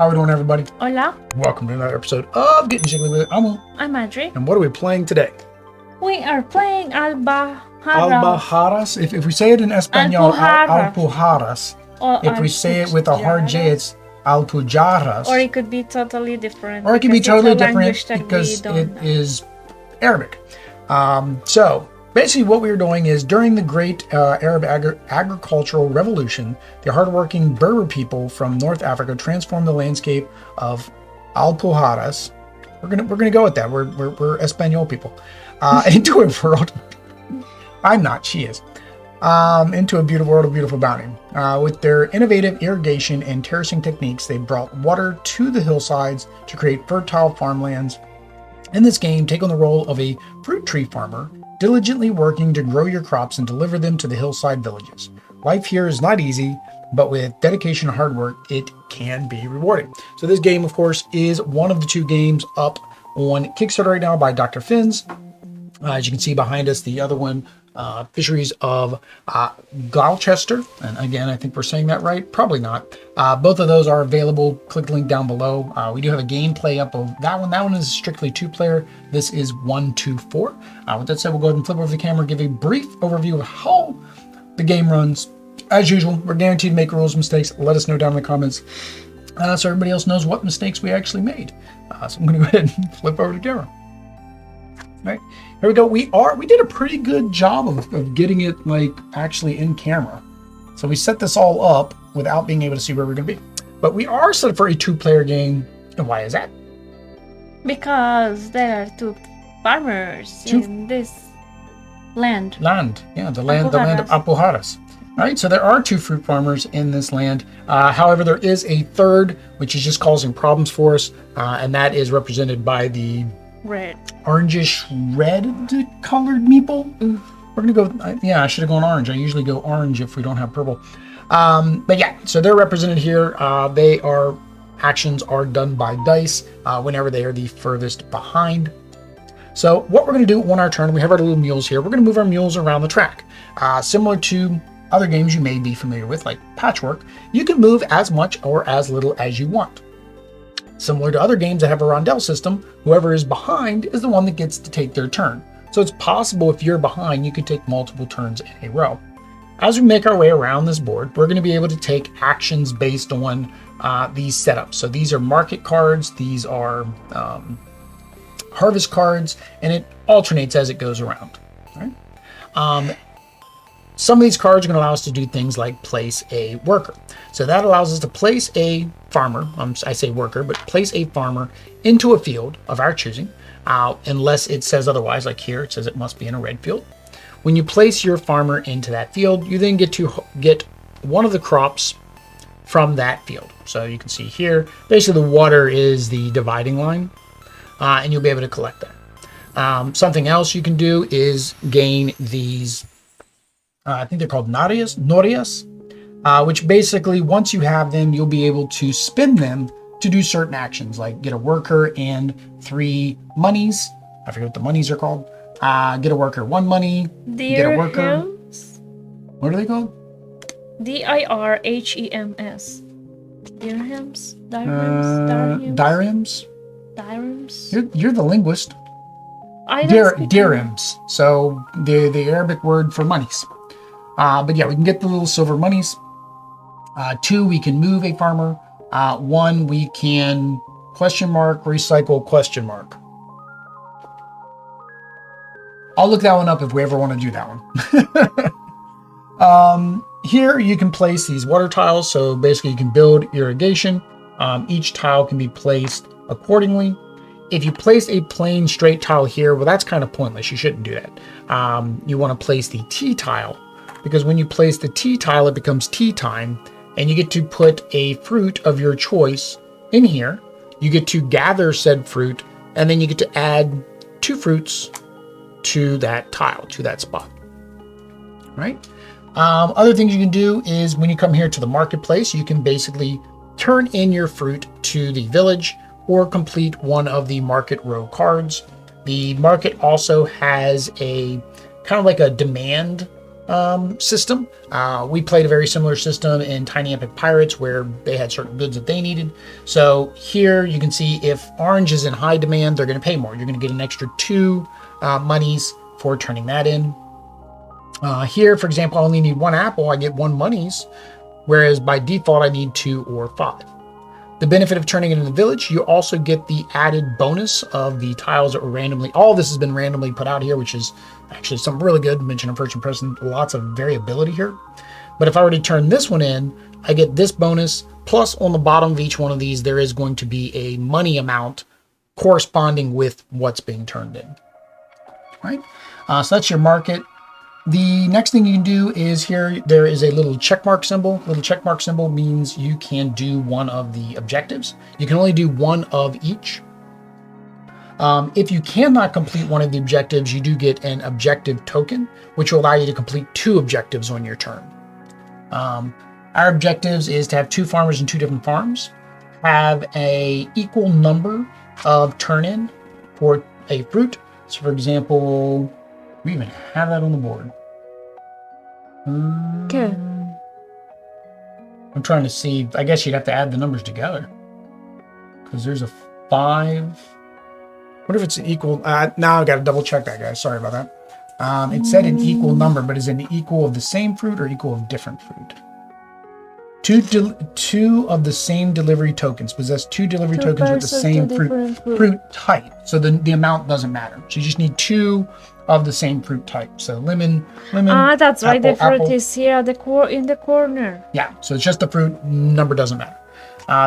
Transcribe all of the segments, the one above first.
How we doing, everybody? Hola. Welcome to another episode of Getting Jiggly with It. I'm Adri. And what are we playing today? We are playing Alpujarras. If we say it in Espanol, Alpujarras. If we say it with a hard J, it's Alpujarras. Or it could be totally different. Or it can be totally different because it is Arabic. So basically what we were doing is during the Great Arab Agricultural Revolution, the hardworking Berber people from North Africa transformed the landscape of Alpujarras. We're gonna go with that. We're Espanol people into a world. I'm not. She is. Into a beautiful world of beautiful bounty. With their innovative irrigation and terracing techniques, they brought water to the hillsides to create fertile farmlands. In this game, take on the role of a fruit tree farmer, diligently working to grow your crops and deliver them to the hillside villages. Life here is not easy, but with dedication and hard work, it can be rewarding. So this game, of course, is one of the two games up on Kickstarter right now by Dr. Finn's. As you can see behind us, the other one, Fisheries of Gloucester. And again, I think we're saying that right. Probably not. Both of those are available. Click the link down below. We do have a gameplay up of that one. That one is strictly 2-player. This is 1, 2, 4. With that said, we'll go ahead and flip over the camera and give a brief overview of how the game runs. As usual, we're guaranteed to make rules mistakes. Let us know down in the comments so everybody else knows what mistakes we actually made. So I'm going to go ahead and flip over the camera. All right, here we go. We did a pretty good job of getting it like actually in camera. So we set this all up without being able to see where we're going to be. But we are set for a 2-player game. And why is that? Because there are 2 farmers in this land. Yeah, the land of Alpujarras. All right, so there are 2 fruit farmers in this land. However, there is a third, which is just causing problems for us. And that is represented by the orangish red colored meeple. We're gonna go, yeah, I should have gone orange. I usually go orange if we don't have purple. But yeah, so they're represented here. Actions are done by dice whenever they are the furthest behind. So what we're gonna do on our turn, we have our little mules here. We're gonna move our mules around the track. Similar to other games you may be familiar with, like Patchwork, you can move as much or as little as you want. Similar to other games that have a rondel system, whoever is behind is the one that gets to take their turn. So it's possible if you're behind, you could take multiple turns in a row. As we make our way around this board, we're going to be able to take actions based on these setups. So these are market cards, these are harvest cards, and it alternates as it goes around. Right? Some of these cards are going to allow us to do things like place a worker. So that allows us to place a farmer, I say worker, but place a farmer into a field of our choosing, unless it says otherwise, like here, it says it must be in a red field. When you place your farmer into that field, you then get to get one of the crops from that field. So you can see here, basically the water is the dividing line, and you'll be able to collect that. Something else you can do is gain these I think they're called norias, which basically once you have them, you'll be able to spend them to do certain actions, like get a worker and 3 monies. I forget what the monies are called. Get a worker 1 money. Get a worker. What are they called? DIRHEMS. Dirhams? Dirhams? You're the linguist. Dirhams. So the Arabic word for monies. But yeah, we can get the little silver monies. 2, we can move a farmer. 1, we can recycle ? I'll look that one up if we ever want to do that one. Here you can place these water tiles. So basically you can build irrigation. Each tile can be placed accordingly. If you place a plain straight tile here, well, that's kind of pointless. You shouldn't do that. You want to place the T tile, because when you place the T tile, it becomes tea time, and you get to put a fruit of your choice in here. You get to gather said fruit, and then you get to add 2 fruits to that tile, to that spot. Right? Other things you can do is when you come here to the marketplace, you can basically turn in your fruit to the village or complete one of the market row cards. The market also has a kind of like a demand system. We played a very similar system in Tiny Epic Pirates where they had certain goods that they needed. So here you can see if orange is in high demand, they're going to pay more. You're going to get an extra 2 monies for turning that in. Here, for example, I only need 1 apple. I get 1 monies, whereas by default I need 2 or 5. The benefit of turning it in the village, you also get the added bonus of the tiles that were randomly, all this has been randomly put out here, which is actually something really good. Mention of first impression, lots of variability here. But if I were to turn this one in, I get this bonus, plus on the bottom of each one of these, there is going to be a money amount corresponding with what's being turned in. Right? So that's your market. The next thing you can do is here, there is a little checkmark symbol. Little checkmark symbol means you can do one of the objectives. You can only do 1 of each. If you cannot complete one of the objectives, you do get an objective token, which will allow you to complete 2 objectives on your turn. Our objectives is to have 2 farmers in 2 different farms, have a equal number of turn-in for a fruit. So for example, we even have that on the board. Okay. I'm trying to see. I guess you'd have to add the numbers together. Because there's a 5. What if it's an equal? Now I've got to double check that, guys. Sorry about that. It said an equal number, but is it an equal of the same fruit or equal of different fruit? 2 of the same delivery tokens. Possess 2 delivery tokens with the same fruit type. So the amount doesn't matter. So you just need 2 of the same fruit type. So lemon. That's right. The fruit apple. is here at in the corner. Yeah. So it's just the fruit. Number doesn't matter.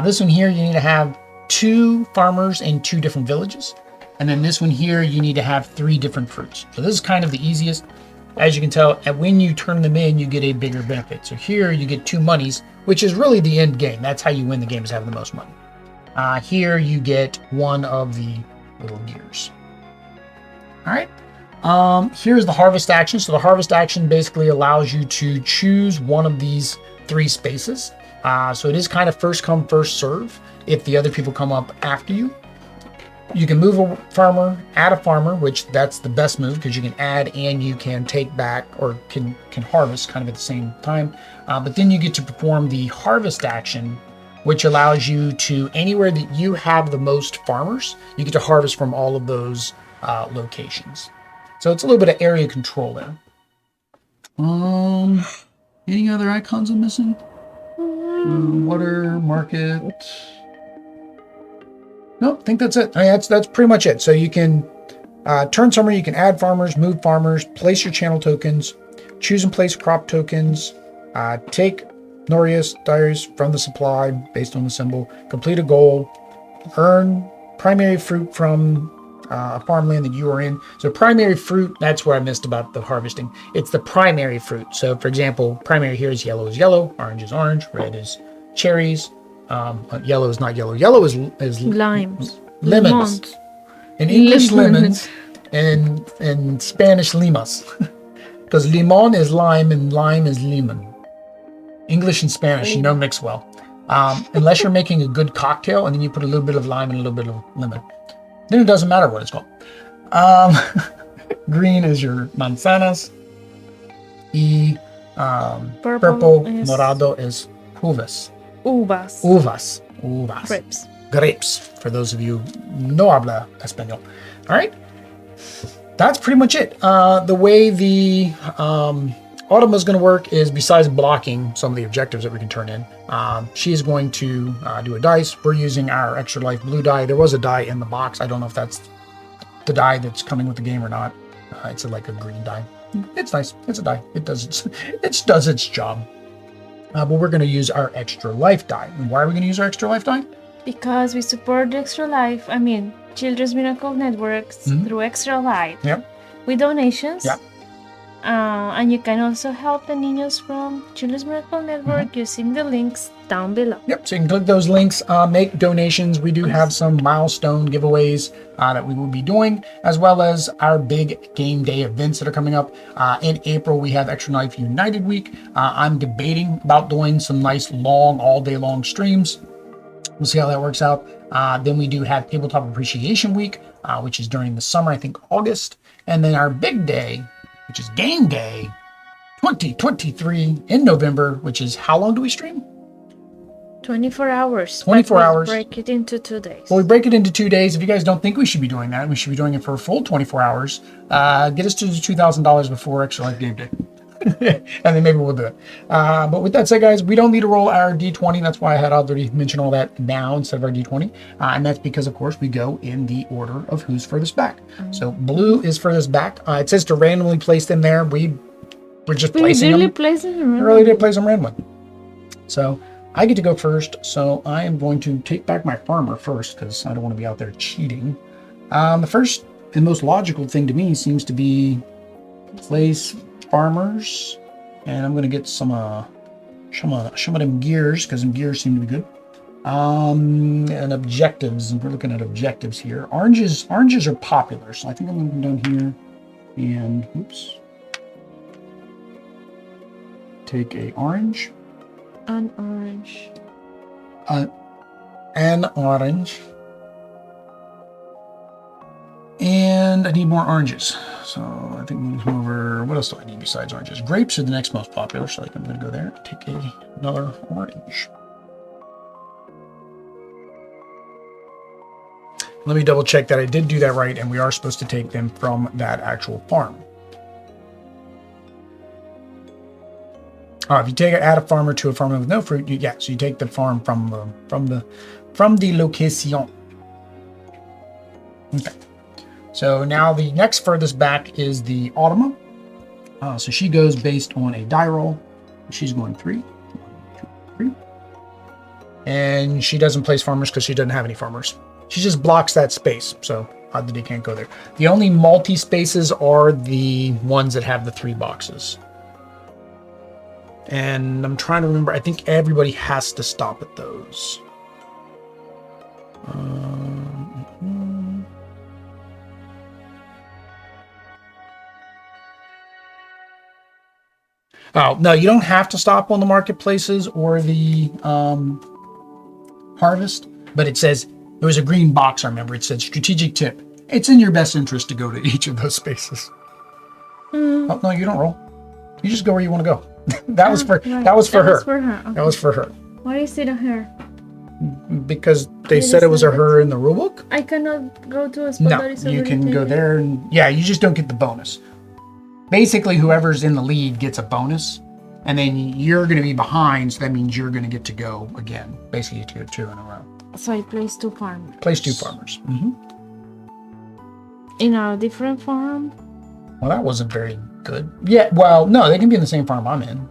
This one here, you need to have 2 farmers in 2 different villages. And then this one here, you need to have 3 different fruits. So this is kind of the easiest. As you can tell, and when you turn them in, you get a bigger benefit. So here you get 2 monies, which is really the end game. That's how you win the game, is having the most money. Here you get 1 of the little gears. All right. Here's the harvest action. So the harvest action basically allows you to choose one of these 3 spaces. So it is kind of first come, first serve if the other people come up after you. You can move a farmer, add a farmer, which that's the best move because you can add and you can take back or can harvest kind of at the same time. But then you get to perform the harvest action, which allows you to, anywhere that you have the most farmers, you get to harvest from all of those locations. So it's a little bit of area control there. Any other icons I'm missing? Water, market. No, I think that's it. I mean, that's pretty much it. So you can turn somewhere, you can add farmers, move farmers, place your channel tokens, choose and place crop tokens, take Norius diaries from the supply based on the symbol, complete a goal, earn primary fruit from a farmland that you are in. So primary fruit, that's where I missed about the harvesting. It's the primary fruit. So for example, primary here is yellow, orange is orange, red is cherries. Yellow is not yellow. Yellow is limes. Lemons. In English, lemons. And in Spanish, limas. Because limon is lime and lime is lemon. English and Spanish, mix well. Unless you're making a good cocktail and then you put a little bit of lime and a little bit of lemon. Then it doesn't matter what it's called. Green is your manzanas. Purple morado is uvas. Uvas. Grapes. For those of you no habla español. All right. That's pretty much it. The way the Autumn is going to work is, besides blocking some of the objectives that we can turn in, she is going to do a dice. We're using our extra life blue die. There was a die in the box. I don't know if that's the die that's coming with the game or not. It's like a green die. It's nice. It's a die. It does its job. But we're going to use our extra life die. And why are we going to use our extra life die? Because we support the extra life. Children's Miracle Networks through Extra Life. Yep. With donations. Yep. And you can also help the niños from Children's Miracle Network using the links down below. Yep, so you can click those links, make donations. We do have some milestone giveaways that we will be doing, as well as our big game day events that are coming up. In April, we have Extra Life United Week. I'm debating about doing some nice long, all day long streams. We'll see how that works out. Then we do have Tabletop Appreciation Week, which is during the summer, I think August. And then our big day, which is game day 2023 in November, which is how long do we stream? 24 hours. 24 hours. Break it into 2 days. Well, we break it into 2 days. If you guys don't think we should be doing that, we should be doing it for a full 24 hours. Get us to the $2,000 before Extra Life Game Day. And then maybe we'll do it. But with that said, guys, we don't need to roll our D20. That's why I had already mentioned all that now instead of our D20. And that's because, of course, we go in the order of who's furthest back. So blue is furthest back. It says to randomly place them there. We're just placing them. We really did place them randomly. So I get to go first. So I am going to take back my farmer first because I don't want to be out there cheating. The first and most logical thing to me seems to be place farmers, and I'm going to get some of them gears because them gears seem to be good. And objectives, and we're looking at objectives here. Oranges are popular, so I think I'm going to go down here and oops, take a orange, an orange, and I need more oranges. So I think we move over. What else do I need besides oranges? Grapes are the next most popular, so I'm going to go there and take another orange. Let me double check that I did do that right, and we are supposed to take them from that actual farm. If you add a farmer to a farm with no fruit, so you take the farm from the location. Okay. So now the next furthest back is the Automa. So she goes based on a die roll. She's going 3. 1, 2, 3. And she doesn't place farmers because she doesn't have any farmers. She just blocks that space. So odd that he can't go there. The only multi-spaces are the ones that have the 3 boxes. And I'm trying to remember. I think everybody has to stop at those. Oh, no, you don't have to stop on the marketplaces or the harvest, but it says, there was a green box, I remember, it said strategic tip. It's in your best interest to go to each of those spaces. Oh, no, you don't roll. You just go where you want to go. That was for her. That was for her. Why is it a her? Because they said it was a her in the rulebook. I cannot go to a spot that is you can go there and you just don't get the bonus. Basically, whoever's in the lead gets a bonus, and then you're going to be behind, so that means you're going to get to go again. Basically, you get to go 2 in a row. So I place 2 farmers. Place 2 farmers. Mm-hmm. In a different farm? Well, that wasn't very good. Yeah, well, no, they can be in the same farm I'm in.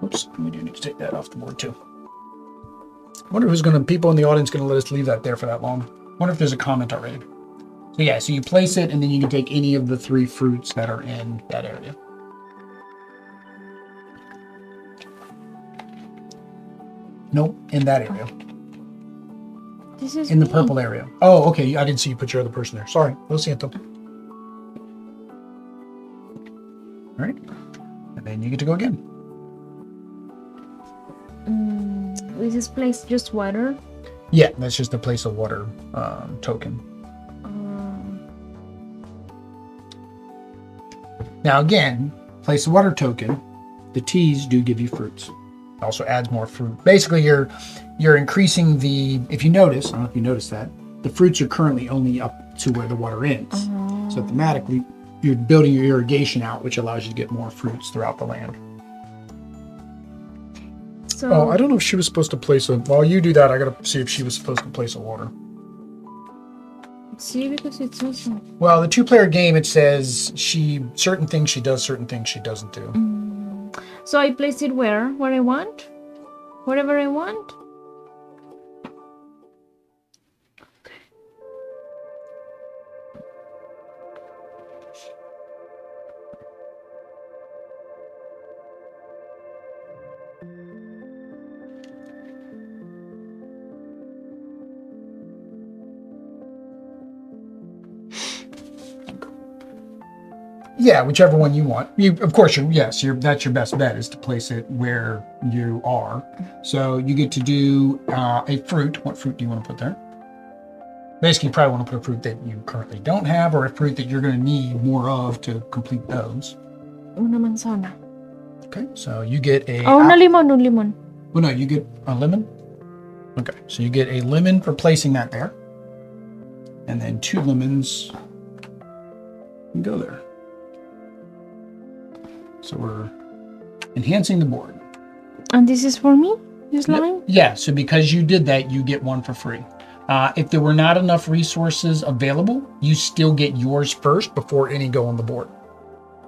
Oops, we do need to take that off the board, too. I wonder who's people in the audience going to let us leave that there for that long. I wonder if there's a comment already. So so you place it, and then you can take any of the 3 fruits that are in that area. Nope, in that area. This is in the purple area. Oh, okay. I didn't see you put your other person there. Sorry. Lo siento. All right. And then you get to go again. Is this place just water? Yeah, that's just a place of water token. Now again, place of water token, the T's do give you fruits. It also adds more fruit. Basically, you're increasing the, if you notice, I don't know if you noticed that, the fruits are currently only up to where the water ends. So thematically, you're building your irrigation out, which allows you to get more fruits throughout the land. So, I don't know if she was supposed to place a, while you do that, I gotta see if she was supposed to place a water. See, because it's awesome. Well, the 2-player game, it says certain things she does, certain things she doesn't do. So I place it where I want? Wherever I want? Yeah, whichever one you want. Of course, that's your best bet is to place it where you are. So you get to do a fruit. What fruit do you want to put there? Basically, you probably want to put a fruit that you currently don't have, or a fruit that you're going to need more of to complete those. Una manzana. Okay, so you get a... Oh, un limon. Well, no, you get a lemon. Okay, so you get a lemon for placing that there. And then 2 lemons can go there. So we're enhancing the board. And this is for me? This line? Yeah, so because you did that, you get 1 for free. If there were not enough resources available, you still get yours first before any go on the board.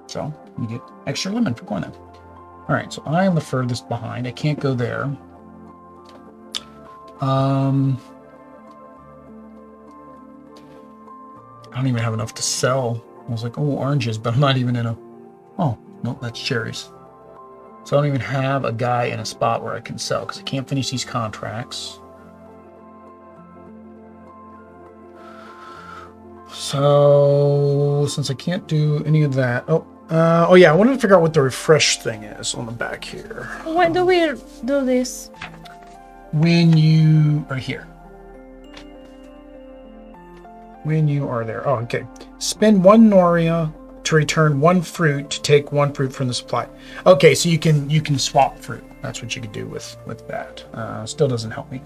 So you get extra lemon for going there. All right, so I am the furthest behind. I can't go there. I don't even have enough to sell. I was like, oh, oranges, but I'm not even in a... Oh, no, that's cherries. So I don't even have a guy in a spot where I can sell because I can't finish these contracts. So since I can't do any of that... Oh yeah, I wanted to figure out what the refresh thing is on the back here. When do we do this? When you are here. When you are there. Oh, okay. Spend 1 Noria to return 1 fruit to take 1 fruit from the supply. Okay, so you can swap fruit. That's what you could do with that. Still doesn't help me.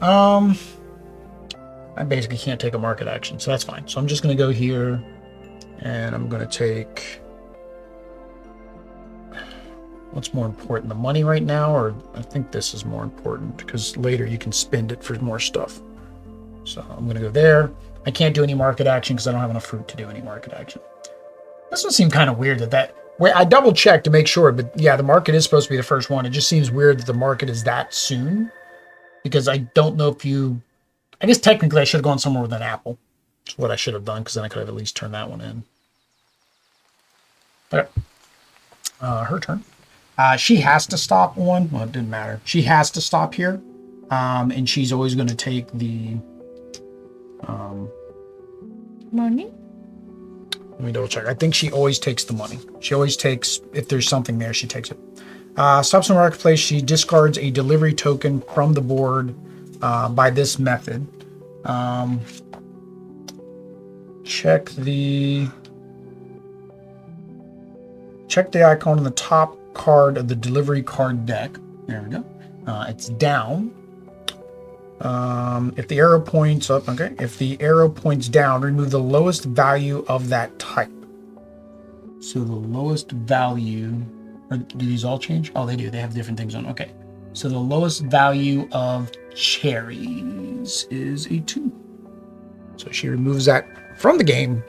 I basically can't take a market action, so that's fine. So I'm just going to go here, and I'm going to take... What's more important, the money right now, or I think this is more important because later you can spend it for more stuff. So I'm going to go there. I can't do any market action because I don't have enough fruit to do any market action. This one seemed kind of weird where I double checked to make sure, but yeah, the market is supposed to be the first one. It just seems weird that the market is that soon because I don't know if you... I guess technically I should have gone somewhere with an apple. That's what I should have done because then I could have at least turned that one in. Okay. Her turn. She has to stop on... Well, it didn't matter. She has to stop here. And she's always going to take the... Money? Let me double check. I think she always takes the money. She always takes... If there's something there, she takes it. Stops in the marketplace. She discards a delivery token from the board by this method. Check the icon on the top card of the delivery card deck. There we go. It's down. If the arrow points up, okay. If the arrow points down, remove the lowest value of that type. So the lowest value, or do these all change? Oh, they do. They have different things on. Okay. So the lowest value of cherries is a 2. So she removes that from the game.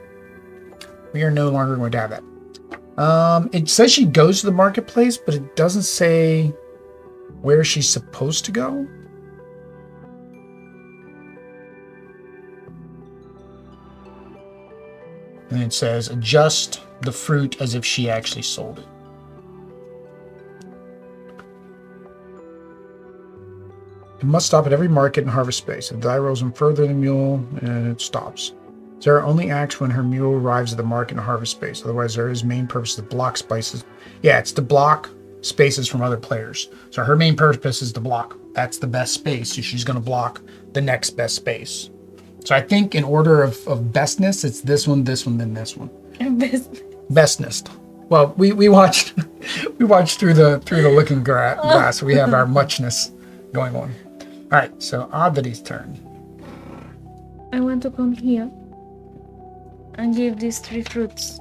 We are no longer going to have that. It says she goes to the marketplace, but it doesn't say where she's supposed to go. And it says adjust the fruit as if she actually sold it. It must stop at every market and harvest space. If the die rolls in further than the mule, and it stops. Zara only acts when her mule arrives at the market and harvest space. Otherwise, Zara's main purpose is to block spaces. Yeah, it's to block spaces from other players. So her main purpose is to block. That's the best space. So she's going to block the next best space. So I think in order of bestness, it's this one, then this one. Bestness. Well, we watched through the looking glass. So we have our muchness going on. All right, so Adri's turn. I want to come here and give these 3 fruits.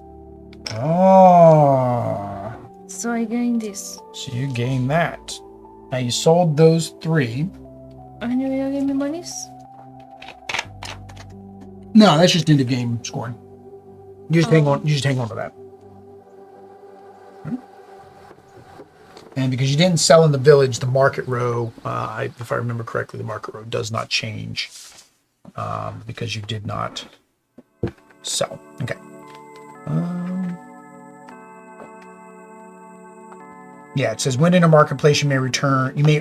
Oh. So I gain this. So you gain that. Now you sold those 3. And you will give me monies? No, that's just end of game scoring. You just hang on. You just hang on to that. And because you didn't sell in the village, the market row, if I remember correctly, the market row does not change because you did not sell. Okay. Yeah, it says when in a marketplace, you may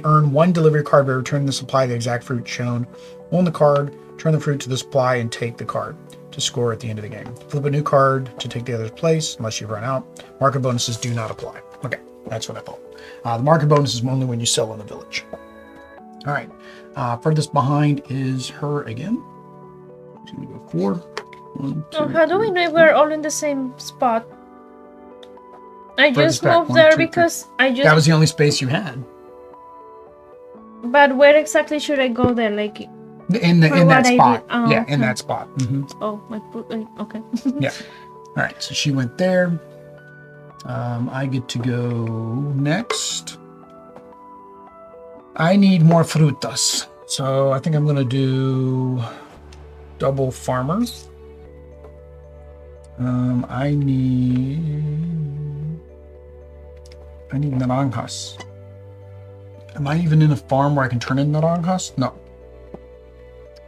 earn 1 delivery card by returning the supply of the exact fruit shown on the card. Turn the fruit to the supply and take the card to score at the end of the game. Flip a new card to take the other's place unless you've run out. Market bonuses do not apply. Okay, that's what I thought. The market bonus is only when you sell in the village. All right, furthest behind is her again. She's gonna go 4. 1, 2, how do we know if we're all in the same spot? I just moved there because I just... That was the only space you had. But where exactly should I go there? Like... In that spot. Oh, yeah, okay. in that spot. Mm-hmm. Oh, okay. Yeah. All right, so she went there. I get to go next. I need more frutas. So I think I'm going to do double farmers. I need naranjas. Am I even in a farm where I can turn in naranjas? No.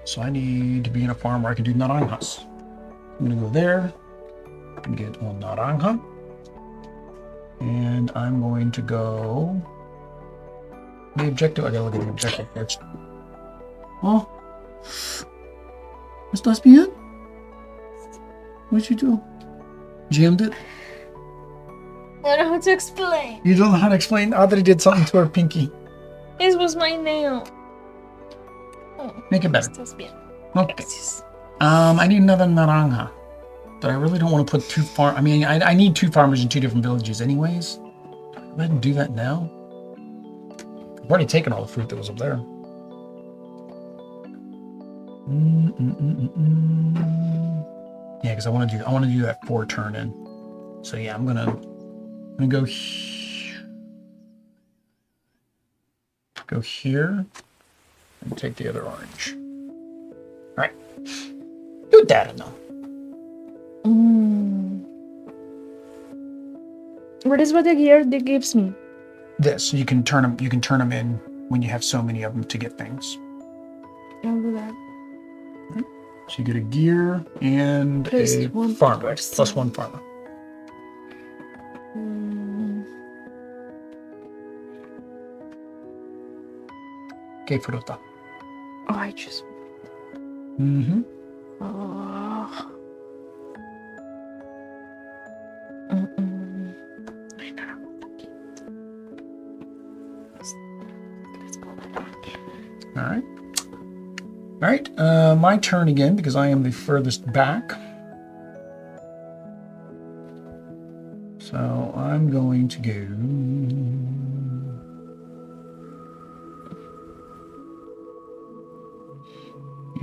So I need to be in a farm where I can do naranjas. I'm going to go there and get a naranja. And I'm going to go... The objective... I gotta look at the objective first. Oh. ¿Estás bien? What'd you do? Jammed it? I don't know how to explain. You don't know how to explain? Audrey did something to her pinky. This was my nail. Oh, Make it better. Estás bien. Okay. Gracias. I need another naranja. But I really don't want to put two farm... I mean, I need two farmers in two different villages anyways. Go ahead and do that now. I've already taken all the fruit that was up there. Yeah, because I want to do that 4 turn in. So yeah, I'm gonna go here and take the other orange. All right, do that now. What is what the gear that gives me? This you can turn them. You can turn them in when you have so many of them to get things. I'll do that. So you get a gear and a farmer. Plus 1 farmer. Okay, fruta. Oh, I just... Mm-hmm. Oh. I know. Let's go back. All right. All right, my turn again because I am the furthest back. So I'm going to go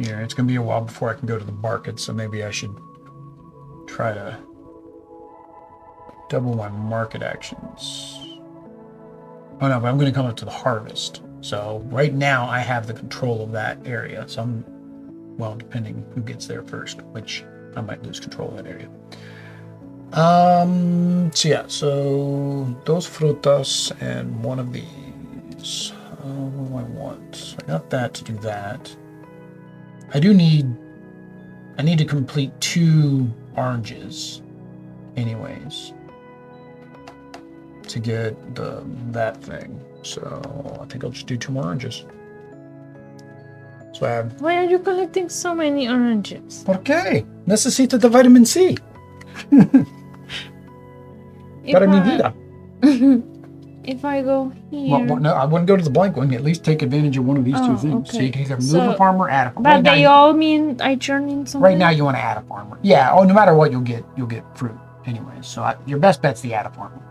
here. It's going to be a while before I can go to the market, so maybe I should try to double my market actions. Oh no, but I'm going to come up to the harvest. So right now I have the control of that area. So I'm, well, depending who gets there first, which I might lose control of that area. So yeah, so those frutas and one of these. What do I want? So I got that to do that. I need to complete 2 oranges anyways to get that thing. So I think I'll just do 2 more oranges. So I have... Why are you collecting so many oranges? ¿Por qué? Necesito the vitamin C. Para mi vida. If I go here... Well, no, I wouldn't go to the blank one. At least take advantage of one of these 2 things. Okay. So you can either move a farmer or add a farmer. But they all mean I turn in something? Right now you want to add a farmer. Yeah, no matter what, you'll get fruit anyways. So your best bet's the add a farmer.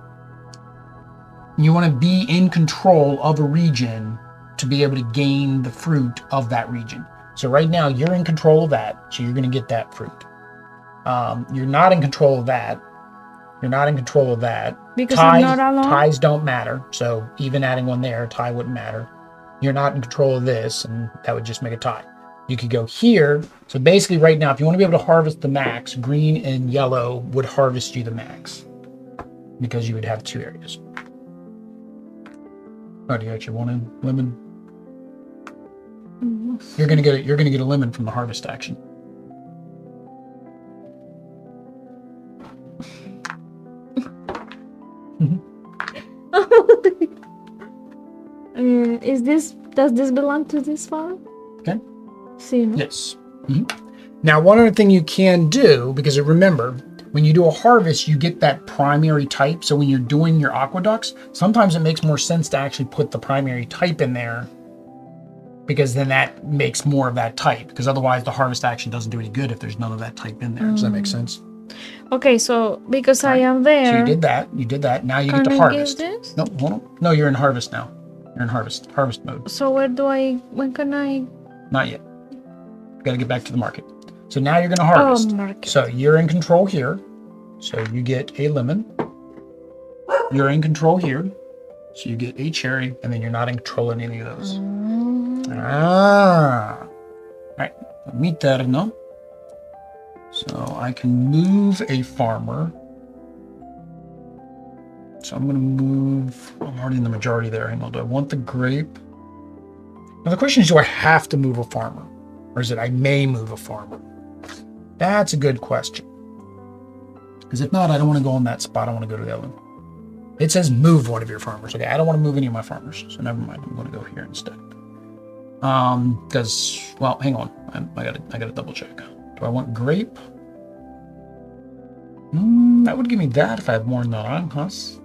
You want to be in control of a region to be able to gain the fruit of that region. So right now you're in control of that, so you're going to get that fruit. You're not in control of that. You're not in control of that. Because I'm not alone? Ties don't matter. So even adding one there, a tie wouldn't matter. You're not in control of this, and that would just make a tie. You could go here. So basically right now, if you want to be able to harvest the max, green and yellow would harvest you the max because you would have 2 areas. Oh, do you actually want a lemon? You're gonna get a lemon from the harvest action. Does this belong to this farm? Okay. See, no? Yes. Now, one other thing you can do, because remember, when you do a harvest, you get that primary type. So when you're doing your aqueducts, sometimes it makes more sense to actually put the primary type in there, because then that makes more of that type. Because otherwise, the harvest action doesn't do any good if there's none of that type in there. Does that make sense? Okay, so because I am So there. you did that. You did that. Now you get Can to I harvest. give this? No, hold on. No, you're in harvest now. You're in harvest mode. So when can I? Not yet. Got to get back to the market. So now you're going to harvest. Oh, market. So you're in control here. So you get a lemon. You're in control here. So you get a cherry, and then you're not in control of any of those. All right. Meet that, no? So I can move a farmer. So I'm going to move. I'm already in the majority there. Hang on. Do I want the grape? Now the question is, do I have to move a farmer? Or is it I may move a farmer? That's a good question. Because if not, I don't want to go on that spot. I want to go to the other one. It says move one of your farmers. Okay, I don't want to move any of my farmers. So never mind. I'm going to go here instead. Because, well, hang on. I gotta double check. Do I want grape? That would give me that if I had more naranjas.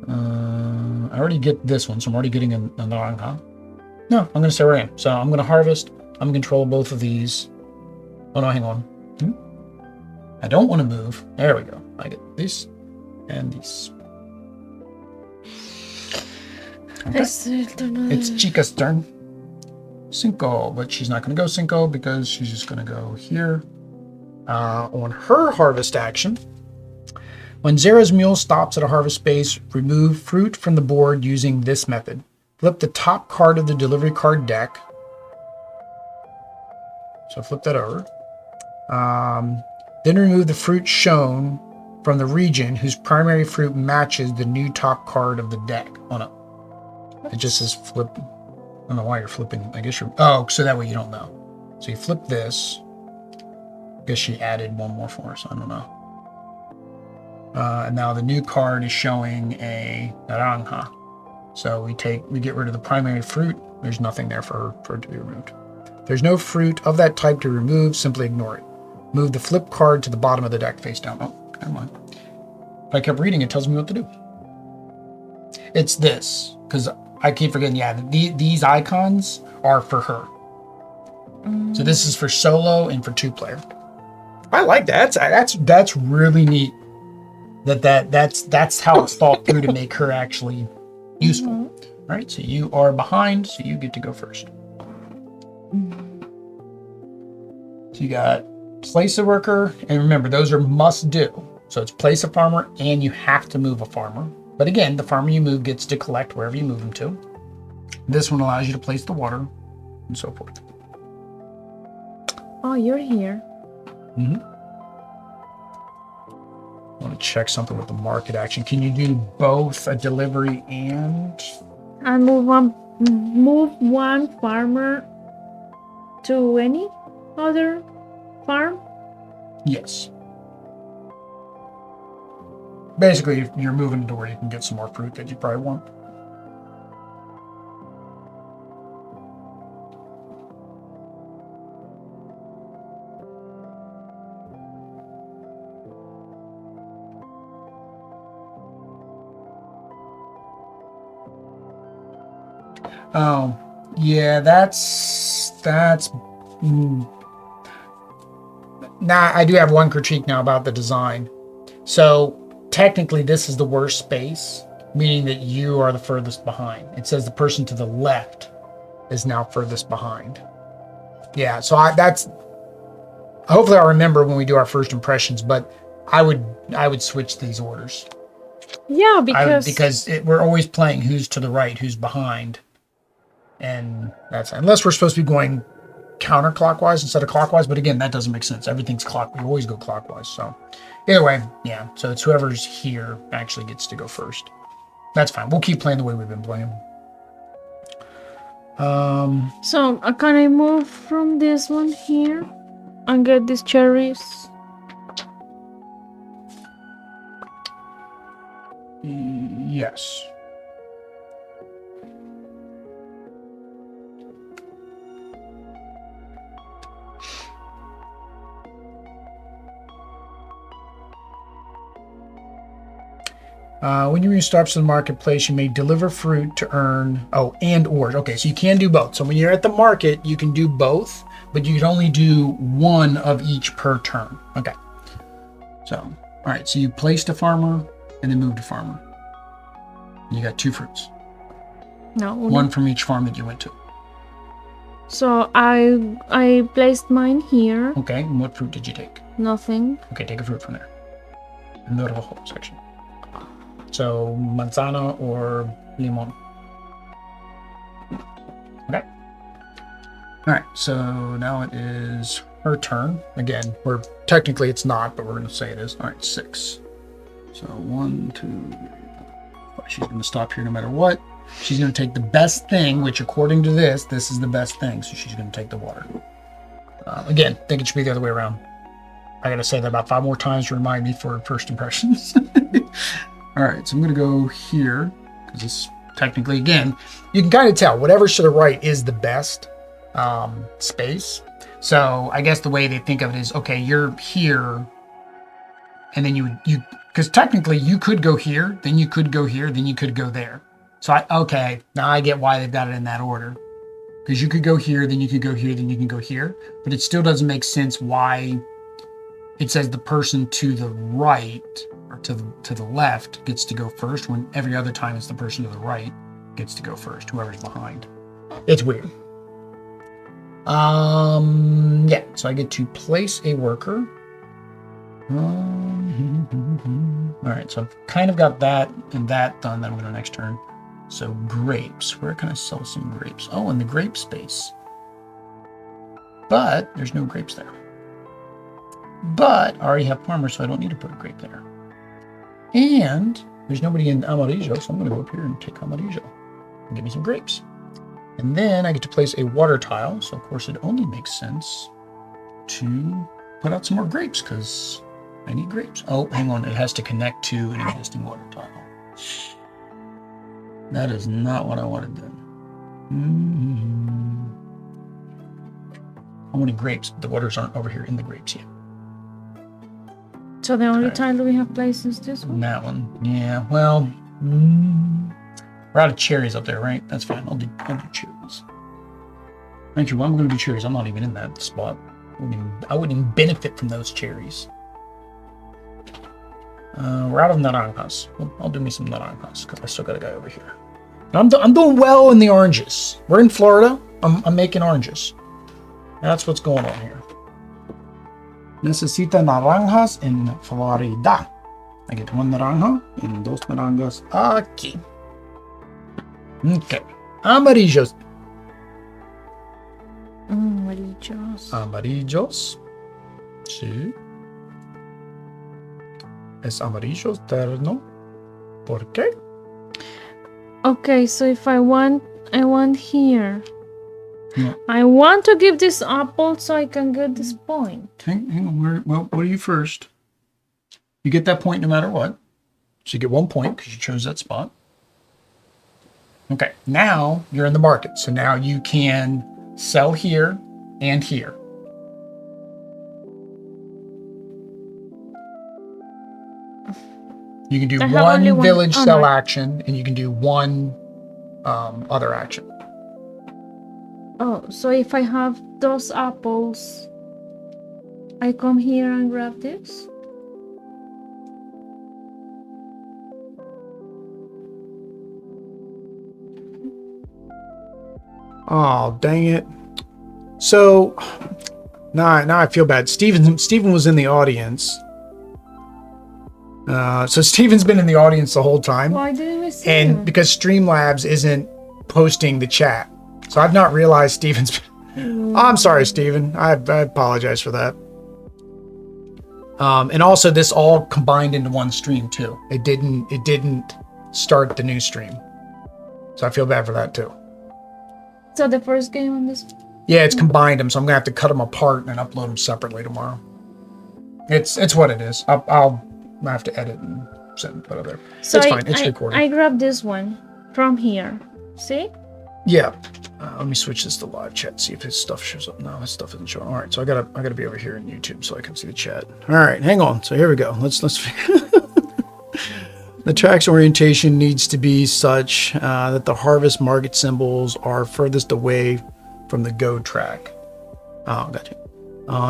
I already get this one, so I'm already getting a naranja. No, I'm going to stay where I am. So I'm going to harvest. I'm in control of both of these. Oh, no, hang on. I don't want to move. There we go. I get this and these. Okay. It's Chica's turn. Cinco, but she's not going to go Cinco because she's just going to go here. On her harvest action, when Zara's mule stops at a harvest space, remove fruit from the board using this method. Flip the top card of the delivery card deck. So flip that over. Then remove the fruit shown from the region whose primary fruit matches the new top card of the deck. Oh no. It just says flip. I don't know why you're flipping. I guess you're... Oh, so that way you don't know. So you flip this. I guess she added one more for us. I don't know. And now the new card is showing a naranja. So we get rid of the primary fruit. There's nothing there for it to be removed. There's no fruit of that type to remove. Simply ignore it. Move the flip card to the bottom of the deck face down. Oh, never mind. If I kept reading, it tells me what to do. It's this, because I keep forgetting. Yeah, these icons are for her. So this is for solo and for 2-player. I like that. That's really neat. That's how it's thought through to make her actually useful. All right, so you are behind, so you get to go first. So you got place a worker, and remember those are must do. So it's place a farmer, and you have to move a farmer. But again, the farmer you move gets to collect wherever you move them to. This one allows you to place the water, and so forth. Oh, you're here. I want to check something with the market action. Can you do both a delivery and... And move one farmer to any other farm? Yes. Basically, you're moving to where you can get some more fruit that you probably want. Oh, yeah, that's. Now, I do have one critique now about the design. So, technically, this is the worst space, meaning that you are the furthest behind. It says the person to the left is now furthest behind. Yeah, so that's. Hopefully, I'll remember when we do our first impressions, but I would switch these orders. Yeah, because we're always playing who's to the right, who's behind. And that's unless we're supposed to be going counterclockwise instead of clockwise, but again, that doesn't make sense. Everything's we always go clockwise. So either way, yeah. So it's whoever's here actually gets to go first. That's fine. We'll keep playing the way we've been playing. So can I move from this one here and get these cherries? Yes. When you restart to the marketplace, you may deliver fruit to earn, and/or. Okay, so you can do both. So when you're at the market, you can do both, but you can only do one of each per turn. Okay. So, all right. So you placed a farmer and then moved a farmer. You got 2 fruits. No. One from each farm that you went to. So I placed mine here. Okay. And what fruit did you take? Nothing. Okay, take a fruit from there. In the rojo section. So manzana or limon. Okay. All right. So now it is her turn again. We're technically it's not, but we're going to say it is. All right, 6. So 1, 2. She's going to stop here no matter what. She's going to take the best thing, which according to this is the best thing. So she's going to take the water. Again, I think it should be the other way around. I got to say that about 5 more times to remind me for first impressions. All right, so I'm going to go here because this technically, again, you can kind of tell whatever's to the right is the best space. So I guess the way they think of it is, okay, you're here, and then you because technically you could go here, then you could go here, then you could go there. So okay, now I get why they've got it in that order. Because you could go here, then you could go here, then you can go here. But it still doesn't make sense why it says the person to the right or to the left gets to go first when every other time it's the person to the right gets to go first, whoever's behind. It's weird. Yeah, so I get to place a worker. All right, so I've kind of got that and that done. Then I'm going to next turn. So grapes, where can I sell some grapes? Oh, in the grape space. But there's no grapes there. But I already have farmers, so I don't need to put a grape there. And there's nobody in Amarillo, so I'm going to go up here and take Amarillo and get me some grapes. And then I get to place a water tile. So of course it only makes sense to put out some more grapes because I need grapes. Oh, hang on. It has to connect to an existing water tile. That is not what I wanted then. I wanted grapes, but the waters aren't over here in the grapes yet. So the only tile we have placed is this one? That one. Yeah, well, we're out of cherries up there, right? That's fine. I'll do cherries. Actually, well, I'm going to do cherries. I'm not even in that spot. I wouldn't even benefit from those cherries. We're out of naranjas. Well, I'll do me some naranjas because I still got a guy over here. I'm doing well in the oranges. We're in Florida. I'm making oranges. That's what's going on here. Necesita naranjas en Florida. I get 1 naranja and 2 naranjas aquí. Okay. Amarillos. Amarillos. Amarillos. Sí. Es amarillo terno. ¿Por qué? Okay, so if I want here. Yeah. I want to give this apple so I can get this point. Hang on. What are you first? You get that point no matter what. So you get 1 point because you chose that spot. Okay, now you're in the market. So now you can sell here and here. You can do one village sell action, and you can do 1 other action. Oh, so if I have those apples, I come here and grab this? Oh, dang it. So now I feel bad. Steven was in the audience. So Steven's been in the audience the whole time. Why didn't we see And him? because Streamlabs isn't posting the chat. So I've not realized Steven's been... Oh, I'm sorry, Steven. I apologize for that. And also this all combined into one stream too. It didn't start the new stream. So I feel bad for that too. So the first game on this? Yeah, it's combined them, so I'm gonna have to cut them apart and upload them separately tomorrow. It's what it is. I'll have to edit and send it there. So it's fine. It's recording. I grabbed this one from here. See? Yeah. Let me switch this to live chat. See if his stuff shows up. No, his stuff isn't showing. All right, so I gotta be over here in YouTube so I can see the chat. All right, hang on. So here we go. Let's. The track's orientation needs to be such that the harvest market symbols are furthest away from the go track. Oh, gotcha.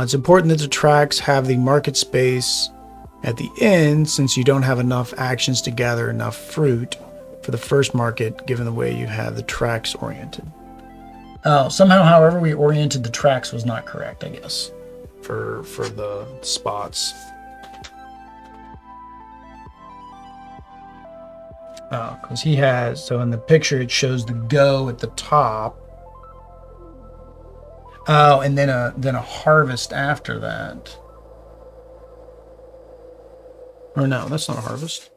It's important that the tracks have the market space At the end, since you don't have enough actions to gather enough fruit for the first market, given the way you have the tracks oriented. Oh, somehow, however, we oriented the tracks was not correct, I guess, for the spots. Oh, because he has, so in the picture it shows the go at the top. Oh, and then a harvest after that. Or no, that's not a harvest.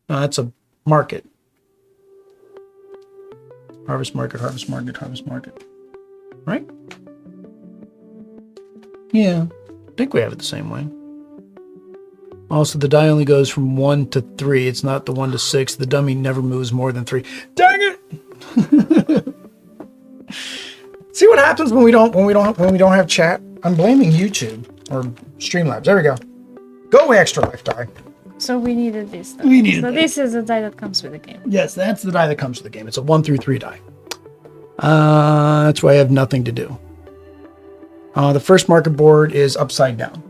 No, that's a market. Harvest market, harvest market, harvest market. Right? Yeah, I think we have it the same way. Also, the die only goes from 1 to 3. It's not the 1 to 6. The dummy never moves more than 3. Dang it! See what happens when we don't have chat? I'm blaming YouTube or Streamlabs. There we go. Go away, extra life die. So we needed this. We needed so this is the die that comes with the game. Yes, that's the die that comes with the game. It's a 1 through 3 die. That's why I have nothing to do. The first market board is upside down.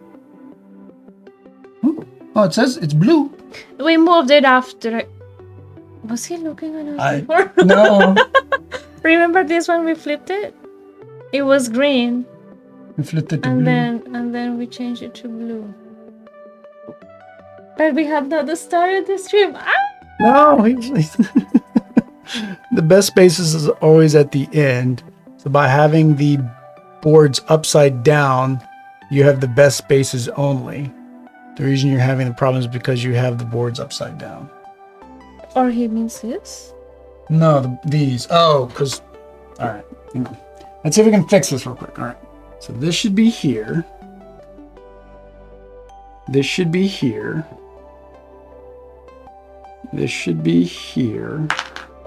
Oh, it says it's blue. We moved it after. Was he looking at us before? No. Remember this when we flipped it? It was green. We flipped it to and blue. And then we changed it to blue. But we had not started the stream. Ah! No, the best spaces is always at the end. So by having the boards upside down, you have the best spaces only. The reason you're having the problem is because you have the boards upside down. Or he means this? No, these. Oh, because... All right. Hang on. Let's see if we can fix this real quick. All right. So this should be here. This should be here. This should be here.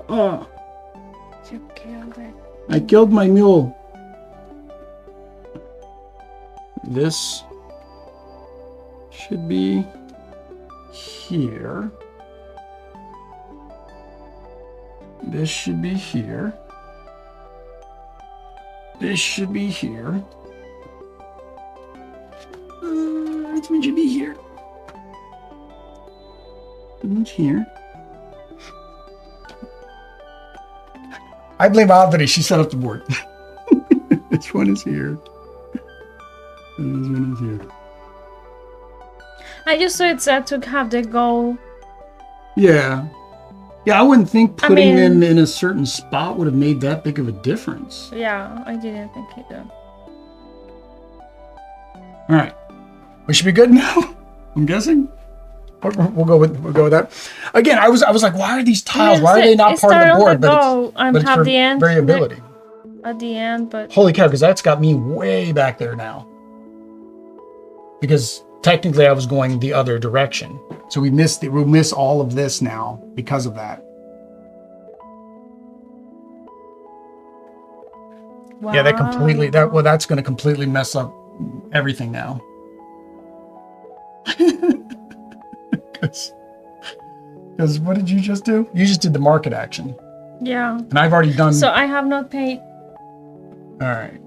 Oh! You killed it. I killed my mule. This should be here. This should be here. This should be here. This one should be here. This one's here. I blame Audrey. She set up the board. This one is here. And this one is here. I just saw it said to have the goal. Yeah. Yeah, I wouldn't think putting them in a certain spot would have made that big of a difference. Yeah, I didn't think it did. All right. We should be good now, I'm guessing. We'll go with that. Again, I was like, why are these tiles? Why are they not part of the board? But it's for the end variability. At the end, but holy cow, because that's got me way back there now. Because technically I was going the other direction. So we miss all of this now because of that. wow. Yeah, that's going to completely mess up everything now. Because what did you just do? You just did the market action. Yeah. And I've already done... So I have not paid. All right.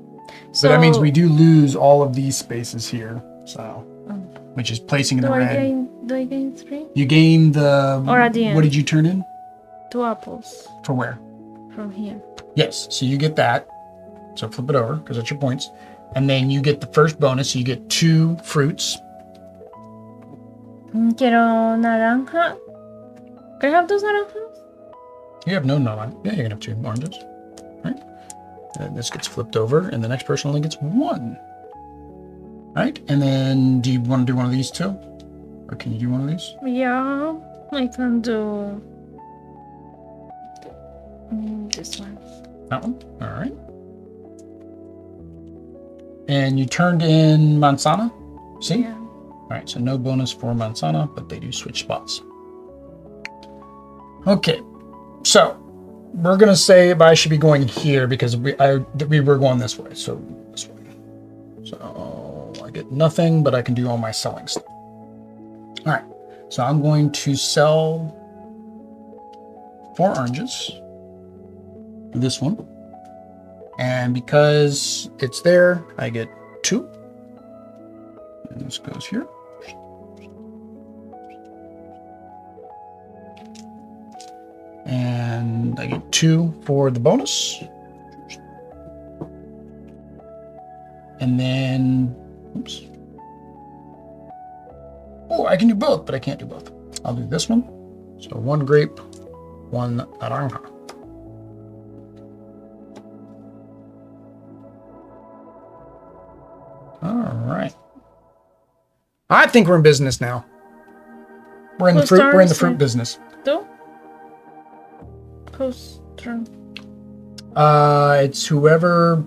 So that means we do lose all of these spaces here. So, which is placing in the red. Do I gain 3? You gain the... Or at the end. What did you turn in? 2 apples. For where? From here. Yes. So you get that. So flip it over because that's your points. And then you get the first bonus. So you get 2 fruits. Quiero naranja. Can I have 2 naranjas? You have no naranja. Yeah, you're going to have 2 oranges. Right? And this gets flipped over, and the next person only gets 1. Right? And then, do you want to do one of these too? Or can you do one of these? Yeah, I can do this one. That one? All right. And you turned in manzana? See? Yeah. All right, so no bonus for manzana, but they do switch spots. Okay, so we're going to say I should be going here because we were going this way, so this way. So I get nothing, but I can do all my selling stuff. All right, so I'm going to sell 4 oranges for this one. And because it's there, I get 2. And this goes here. And I get 2 for the bonus. And then, oops. Oh, I can do both, but I can't do both. I'll do this one. So 1 grape, 1 naranja. All right. I think we're in business now. We're in the fruit. We're in the fruit business. Whose turn? It's whoever.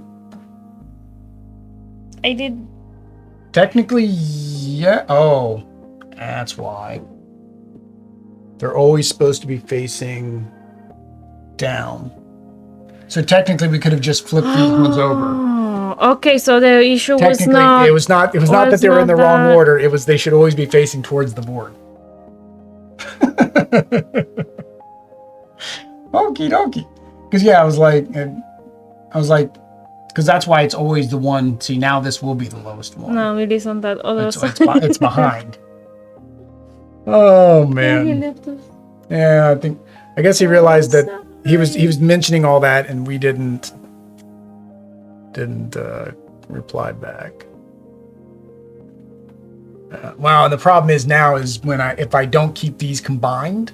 I did. Technically, yeah. Oh, that's why. They're always supposed to be facing down. So technically, we could have just flipped these ones over. Okay, so the issue was not. It was not that they were in the wrong order. It was they should always be facing towards the board. Okie dokie. Because yeah, I was like, because that's why it's always the one. See, now this will be the lowest one. No, it is on that other side. It's behind. Oh man. Yeah, I guess he realized that he was mentioning all that, and we didn't reply back. Well, and the problem is now is if I don't keep these combined,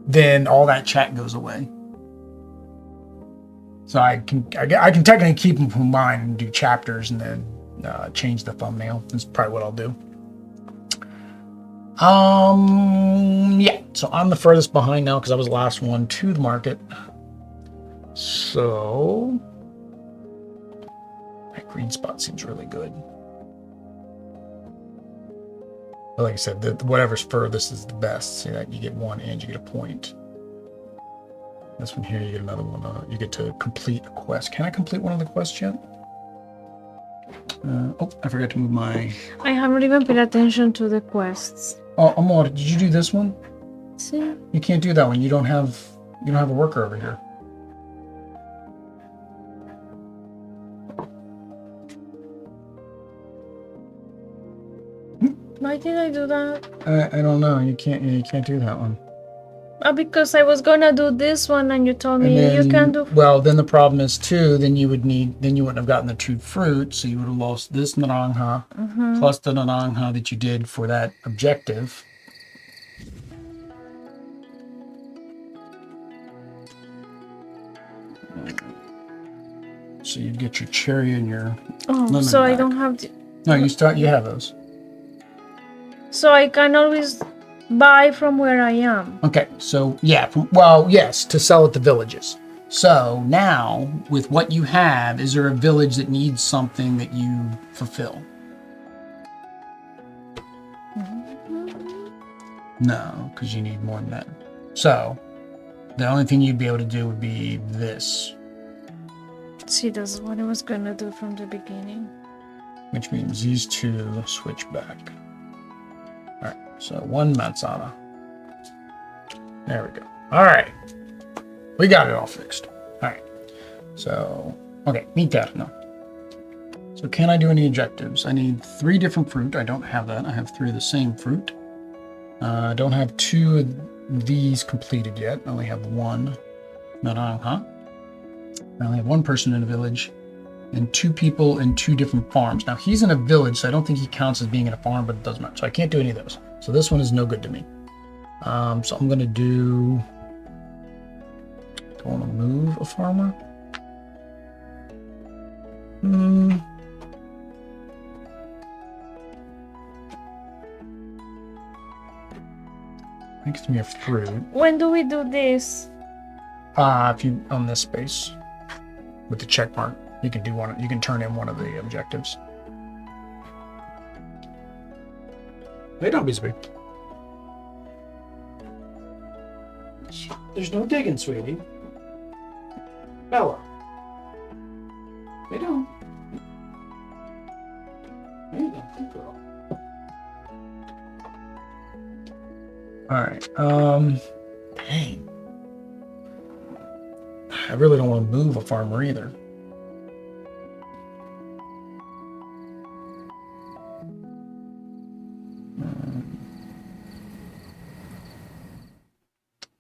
then all that chat goes away. So I can technically keep them combined and do chapters and then change the thumbnail. That's probably what I'll do. Yeah. So I'm the furthest behind now because I was the last one to the market. So that green spot seems really good. But like I said, whatever's furthest is the best. See that you get 1 and you get a point. This one here, you get another one. You get to complete a quest. Can I complete one of the quests yet? Oh, I forgot to move my... I haven't even paid attention to the quests. Oh, Amor, did you do this one? See? You can't do that one. You don't have a worker over here. Why did I do that? I don't know. You can't do that one. Because I was gonna do this one and you told me you can't do. Well, then the problem is too. Then you wouldn't have gotten the 2 fruits, so you would have lost this naranja plus the naranja that you did for that objective. So you'd get your cherry and your. Oh, so back. I don't have. No, you have those. So I can always buy from where I am. Okay, so yeah, well, yes, to sell at the villages. So now, with what you have, is there a village that needs something that you fulfill? No, because you need more than that. So, the only thing you'd be able to do would be this. See, that's what I was gonna do from the beginning. Which means these 2 switch back. Alright, so 1 manzana. There we go. Alright. We got it all fixed. Alright. So, okay, meet that now. So can I do any objectives? I need 3 different fruit. I don't have that. I have 3 of the same fruit. I don't have 2 of these completed yet. I only have 1 naranja. I only have 1 person in a village and 2 people in 2 different farms. Now he's in a village, so I don't think he counts as being in a farm, but it doesn't matter. So I can't do any of those. So this one is no good to me. So I'm going to do... Do I want to move a farmer? I think it's me a fruit. When do we do this? If you on this space with the check mark, you can do one. You can turn in one of the objectives. Hey, don't be so big. There's no digging, sweetie. Bella. They don't. There you go, good girl. All right. Dang. I really don't want to move a farmer either.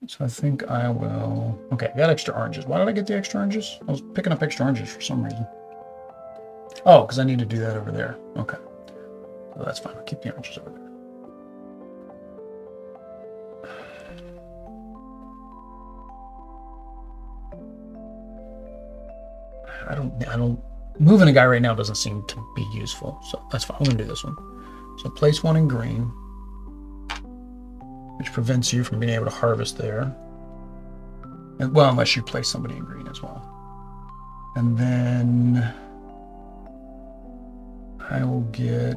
So I think I will... Okay, I got extra oranges. Why did I get the extra oranges? I was picking up extra oranges for some reason. Oh, because I need to do that over there. Okay. So that's fine. I'll keep the oranges over there. I don't... Moving a guy right now doesn't seem to be useful. So that's fine. I'm going to do this one. So place one in green, which prevents you from being able to harvest there. And, well, unless you place somebody in green as well. And then I will get...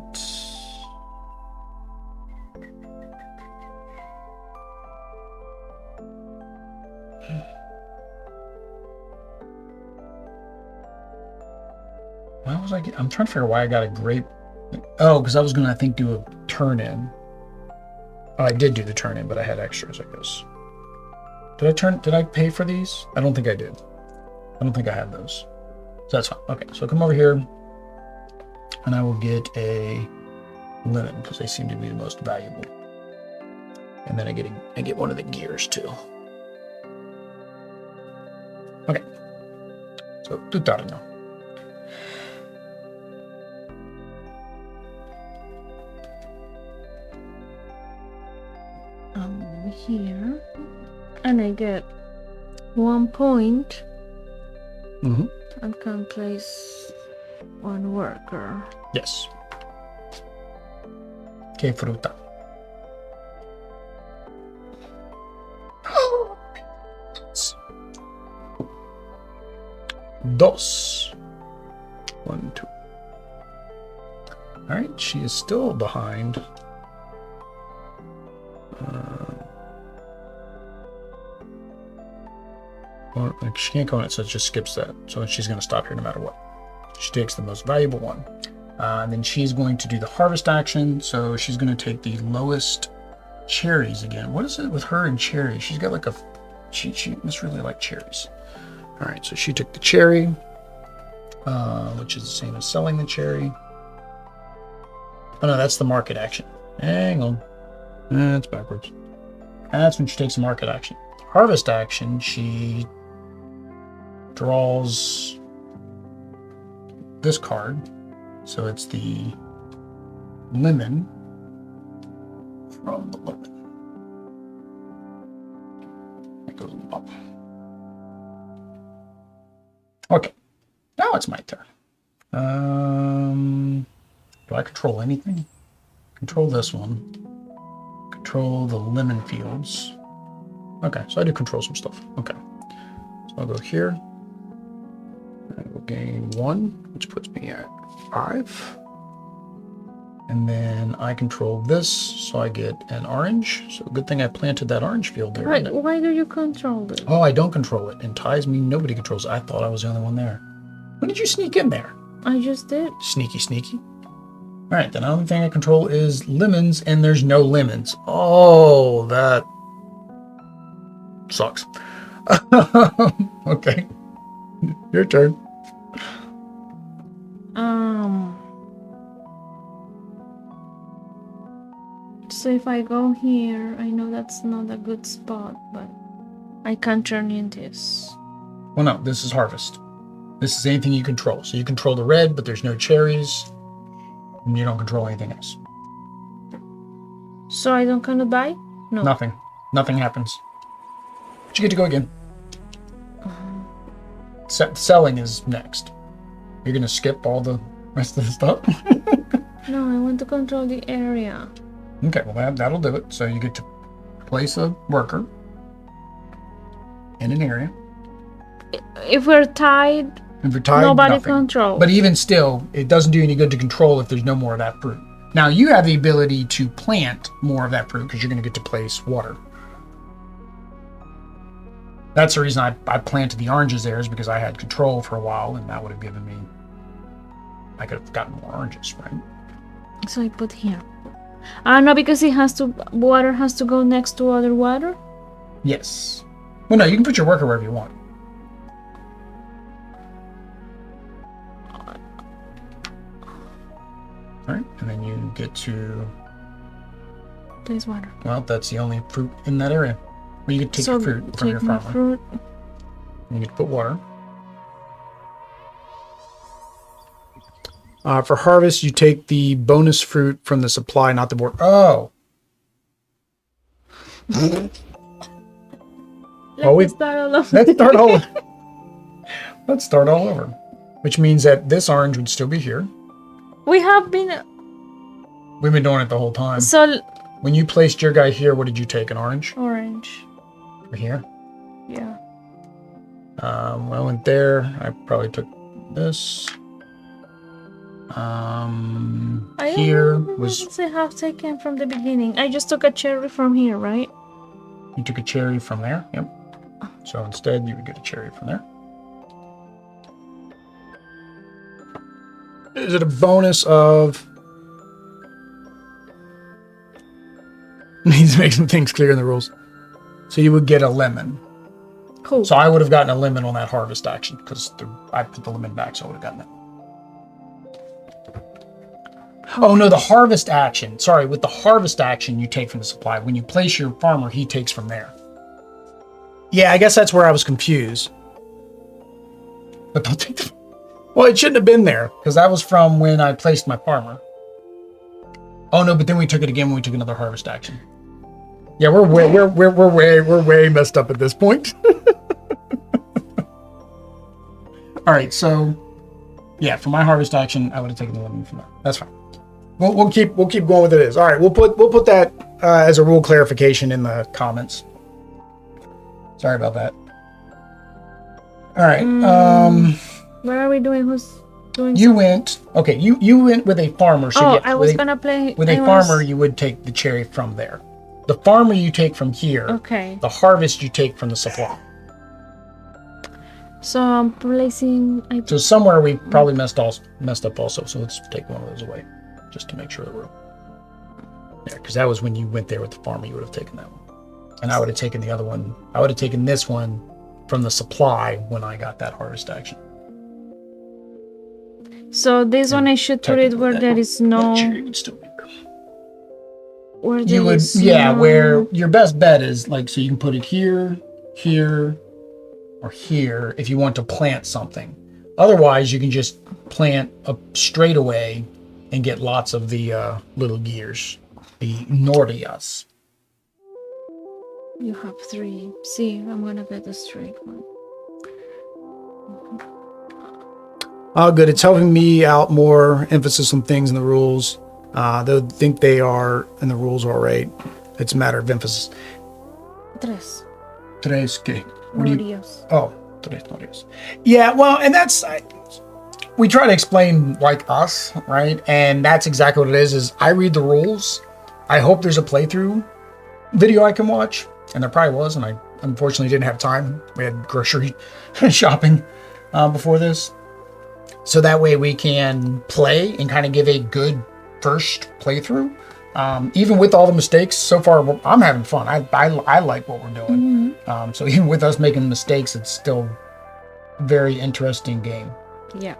Why was I'm trying to figure out why I got a grape. Oh, because I was going to, I think, do a turn-in. Oh, I did do the turn-in, but I had extras, I guess. Did I pay for these? I don't think I did. I don't think I had those. So that's fine. Okay, so come over here, and I will get a lemon, because they seem to be the most valuable. And then I get one of the gears, too. Okay. So, tutarno. Here, and I get 1 point. I can place 1 worker. Yes. Que fruta. Dos. 1, 2. All right, she is still behind. Well, she can't go on it, so it just skips that. So she's going to stop here no matter what. She takes the most valuable one. And then she's going to do the harvest action. So she's going to take the lowest cherries again. What is it with her and cherries? She's got like a... She must really like cherries. All right, so she took the cherry, which is the same as selling the cherry. Oh, no, that's the market action. Hang on. That's backwards. That's when she takes the market action. Harvest action, she draws this card. So it's the lemon from the lemon. It goes in the bottom. Okay, now it's my turn. Do I control anything? Control this one. Control the lemon fields. Okay, so I do control some stuff. Okay, so I'll go here. I will gain 1, which puts me at 5. And then I control this, so I get an orange. So good thing I planted that orange field there. Why do you control this? Oh, I don't control it. And ties mean nobody controls it. I thought I was the only one there. When did you sneak in there? I just did. Sneaky, sneaky. All right, then the only thing I control is lemons, and there's no lemons. Oh, that sucks. Okay, your turn. So if I go here, I know that's not a good spot, but I can turn in this. Well, no, this is harvest. This is anything you control. So you control the red, but there's no cherries, and you don't control anything else. So I don't kind of buy? No. Nothing. Nothing happens. But you get to go again. Selling is next. You're going to skip all the rest of the stuff? No, I want to control the area. Okay, well, that'll do it. So you get to place a worker in an area. If we're tied, nobody nothing. controls. But even still, it doesn't do any good to control if there's no more of that fruit. Now, you have the ability to plant more of that fruit because you're going to get to place water. That's the reason I planted the oranges there, is because I had control for a while, and that would have given me... I could have gotten more oranges, right? So I put here. No, because water has to go next to other water? Yes. Well, no, you can put your worker wherever you want. All right, and then you get to... Place water. Well, that's the only fruit in that area. Or you could take your fruit from your farmer. Fruit. And you could put water. For harvest, you take the bonus fruit from the supply, not the board. Oh. Let's start all over. Let's start all over. Which means that this orange would still be here. We've been doing it the whole time. So when you placed your guy here, what did you take? An orange? Orange. Over here? Yeah. When I went there, I probably took this. Here was... I have taken from the beginning. I just took a cherry from here, right? You took a cherry from there? Yep. So instead, you would get a cherry from there. Is it a bonus of... Needs to make some things clear in the rules. So you would get a lemon. Cool. So I would have gotten a lemon on that harvest action because I put the lemon back, so I would have gotten that. Oh no, the harvest action. Sorry, with the harvest action, you take from the supply. When you place your farmer, he takes from there. Yeah, I guess that's where I was confused. But don't take the... Well, it shouldn't have been there because that was from when I placed my farmer. Oh no, but then we took it again when we took another harvest action. Yeah, we're way messed up at this point. All right, so yeah, for my harvest action, I would have taken the lemon from that. That's fine. We'll keep going with it as. All right, we'll put that as a rule clarification in the comments. Sorry about that. All right. What are we doing? Who's doing? You went. Okay, you went with a farmer. So I was gonna play with a farmer. You would take the cherry from there. The farmer you take from here. Okay. The harvest you take from the supply. So I'm placing. So somewhere we probably messed up also. So let's take one of those away, just to make sure that we're. Yeah, because that was when you went there with the farmer. You would have taken that one, and I would have taken the other one. I would have taken this one from the supply when I got that harvest action. So this one I should put it where there is no. Where you would, where your best bet is like, so you can put it here, here, or here if you want to plant something. Otherwise, you can just plant up straight away and get lots of the little gears, the Nordias. You have 3. See, I'm gonna get the straight one. Oh, good. It's helping me out more, emphasis on things in the rules. They'll think they are in the rules all right. It's a matter of emphasis. Tres. Tres, ¿qué? Nordios. Tres Nordios. Yeah, well, and that's... we try to explain like us, right? And that's exactly what it is I read the rules. I hope there's a playthrough video I can watch. And there probably was, and I unfortunately didn't have time. We had grocery shopping before this. So that way we can play and kind of give a good first playthrough. Even with all the mistakes so far, I'm having fun. I like what we're doing. Mm-hmm. So even with us making mistakes, it's still a very interesting game. Yeah.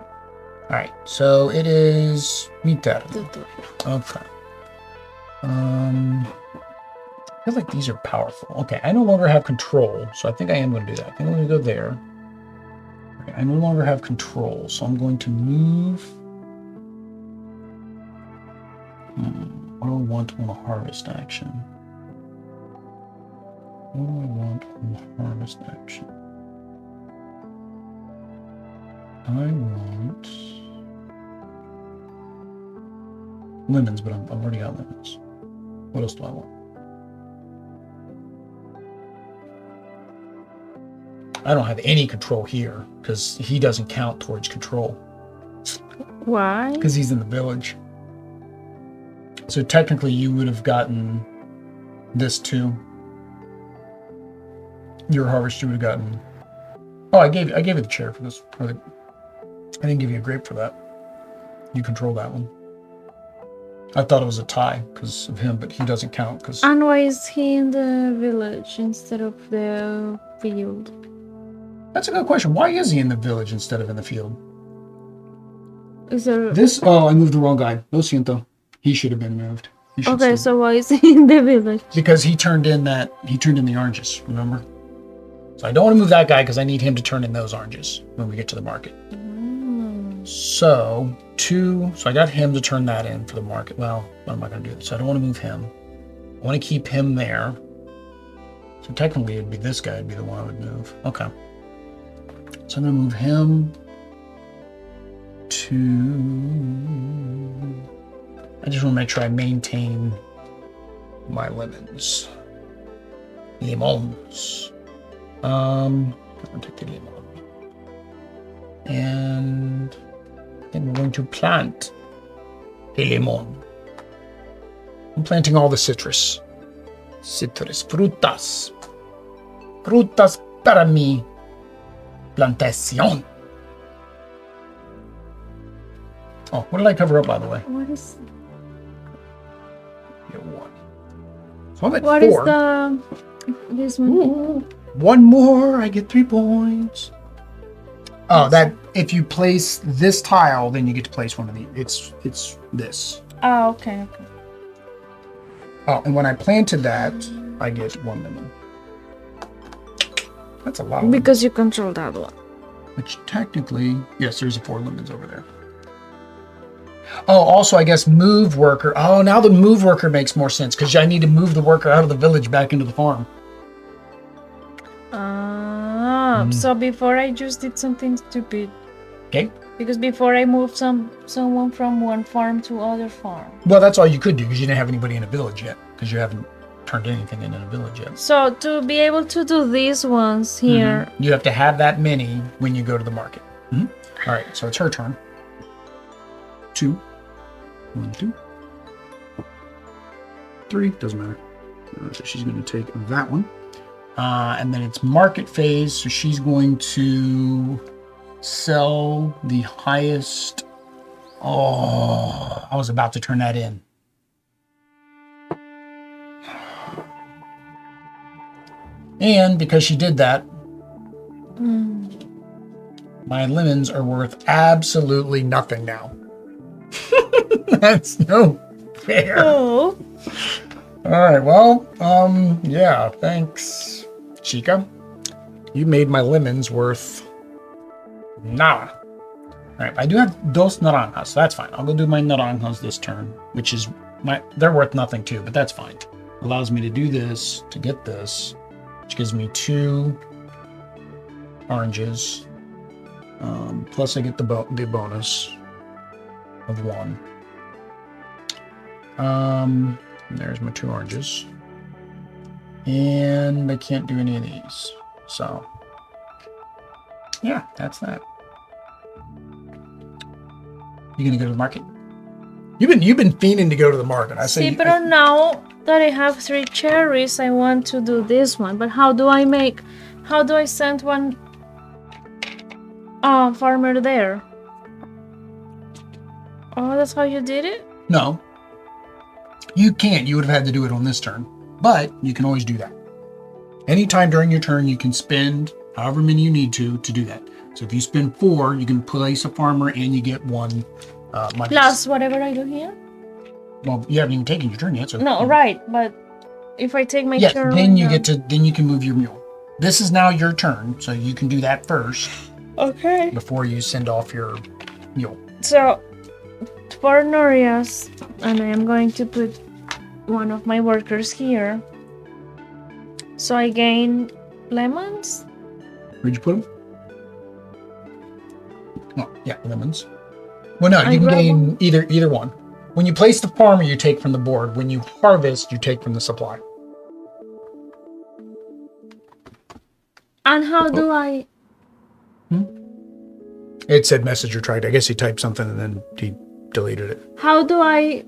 All right. So it is mitad. Okay. I feel like these are powerful. Okay. I no longer have control, so I think I am going to do that. I think I'm going to go there. Okay, I no longer have control, so I'm going to move. What do I want on the harvest action? What do I want on the harvest action? I want lemons, but I've already got lemons. What else do I want? I don't have any control here because he doesn't count towards control. Why? Because he's in the village. So technically you would have gotten this too. Your harvest, you would have gotten... Oh, I gave it the chair for this. I didn't give you a grape for that. You control that one. I thought it was a tie because of him, but he doesn't count because... And why is he in the village instead of the field? That's a good question. Why is he in the village instead of in the field? Is there... This... Oh, I moved the wrong guy. Lo siento. He should have been moved. He should Okay, still- so why is he in the village? because he turned in the oranges, remember? So I don't want to move that guy because I need him to turn in those oranges when we get to the market. So I got him to turn that in for the market. Well, what am I going to do? So I don't want to move him. I want to keep him there. So technically it'd be this guy would be the one I would move. Okay. So I'm going to move him to... I just want to make sure I maintain my lemons. Limons. I'm going to take the lemon. And then we're going to plant a lemon. I'm planting all the citrus. Citrus, frutas. Frutas para mi plantación. Oh, what did I cover up, by the way? What is? Yeah, one. So I'm at What 4. is the? This one. Ooh, one more, I get 3 points. Oh, that if you place this tile, then you get to place one of these. It's this. Oh, okay. Oh, and when I planted that, I get 1 lemon. That's a lot. Because you control that one. Which technically, yes, there's 4 lemons over there. Oh, also, I guess move worker. Oh, now the move worker makes more sense because I need to move the worker out of the village back into the farm. So before I just did something stupid. Okay. Because before I moved someone from one farm to other farm. Well, that's all you could do because you didn't have anybody in a village yet because you haven't turned anything in a village yet. So to be able to do these ones here. You have to have that many when you go to the market. All right, so it's her turn. 2. 1, 2. 3, doesn't matter. So she's going to take that one. And then it's market phase, so she's going to sell the highest. Oh, I was about to turn that in. And because she did that, my lemons are worth absolutely nothing now. That's no fair. Oh. All right, well, yeah, thanks, Chica. You made my lemons worth nada. All right, I do have dos naranjas, so that's fine. I'll go do my naranjas this turn, which is they're worth nothing too, but that's fine. Allows me to do this, to get this, which gives me 2 oranges. Plus I get the bonus of 1. There's my 2 oranges. And I can't do any of these. So, yeah, that's that. You gonna go to the market? You've been fiending to go to the market. I say. See, but now that I have 3 cherries, I want to do this one. But how do I send one farmer there? Oh, that's how you did it? No. You can't. You would have had to do it on this turn. But you can always do that. Anytime during your turn, you can spend however many you need to do that. So if you spend 4, you can place a farmer and you get 1 money. Plus whatever I do here? Well, you haven't even taken your turn yet. So No, right. But if I take my turn... then you then you can move your mule. This is now your turn, so you can do that first. Okay. Before you send off your mule. So, 4 Norias, and I am going to put one of my workers here. So I gain lemons? Where'd you put them? Oh, yeah, lemons. Well, no, I you can grab gain either one. When you place the farmer, you take from the board. When you harvest, you take from the supply. And how do I... It said messenger tried. I guess he typed something and then he deleted it. How do I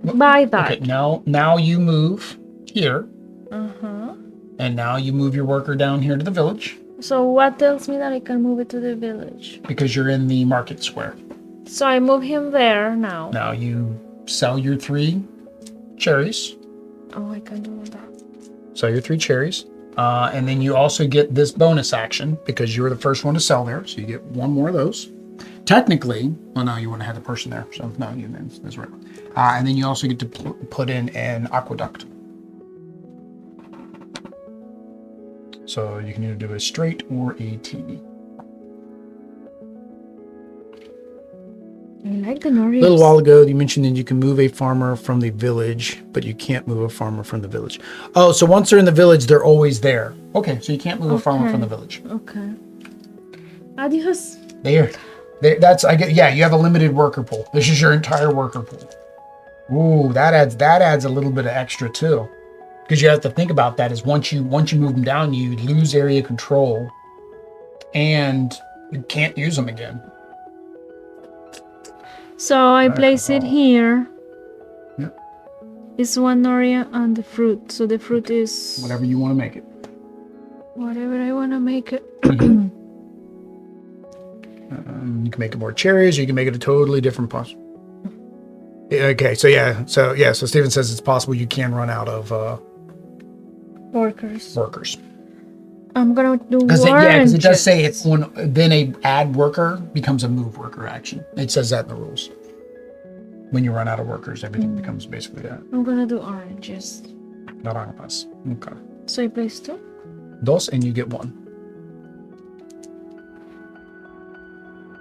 buy that? Okay, now you move here. Uh-huh. And now you move your worker down here to the village. So what tells me that I can move it to the village? Because you're in the market square. So I move him there now. Now you sell your 3 cherries. Oh, I can do that. Sell your 3 cherries. And then you also get this bonus action because you were the first one to sell there. So you get 1 more of those. technically, well, no, you wouldn't have had the person there, so no, that's right. And then you also get to put in an aqueduct. So you can either do a straight or a T. I like the Nordics. A little while ago, you mentioned that you can move a farmer from the village, but you can't move a farmer from the village. Oh, so once they're in the village, they're always there. Okay, so you can't move a farmer from the village. Okay. Adios. That's I get. Yeah, you have a limited worker pool. This is your entire worker pool. Ooh, that adds a little bit of extra too, because you have to think about that. Is once you move them down, you lose area control, and you can't use them again. So I place it here. Yep. It's one area and the fruit. So the fruit is whatever you want to make it. Whatever I want to make it. You can make it more cherries, or you can make it a totally different pasta. Okay, so Steven says it's possible you can run out of workers. I'm gonna do because it does say it's then a add worker becomes a move worker action. It says that in the rules. When you run out of workers, everything becomes basically that. I'm gonna do oranges. Naranjas. Okay. So I place 2. Dos, and you get 1.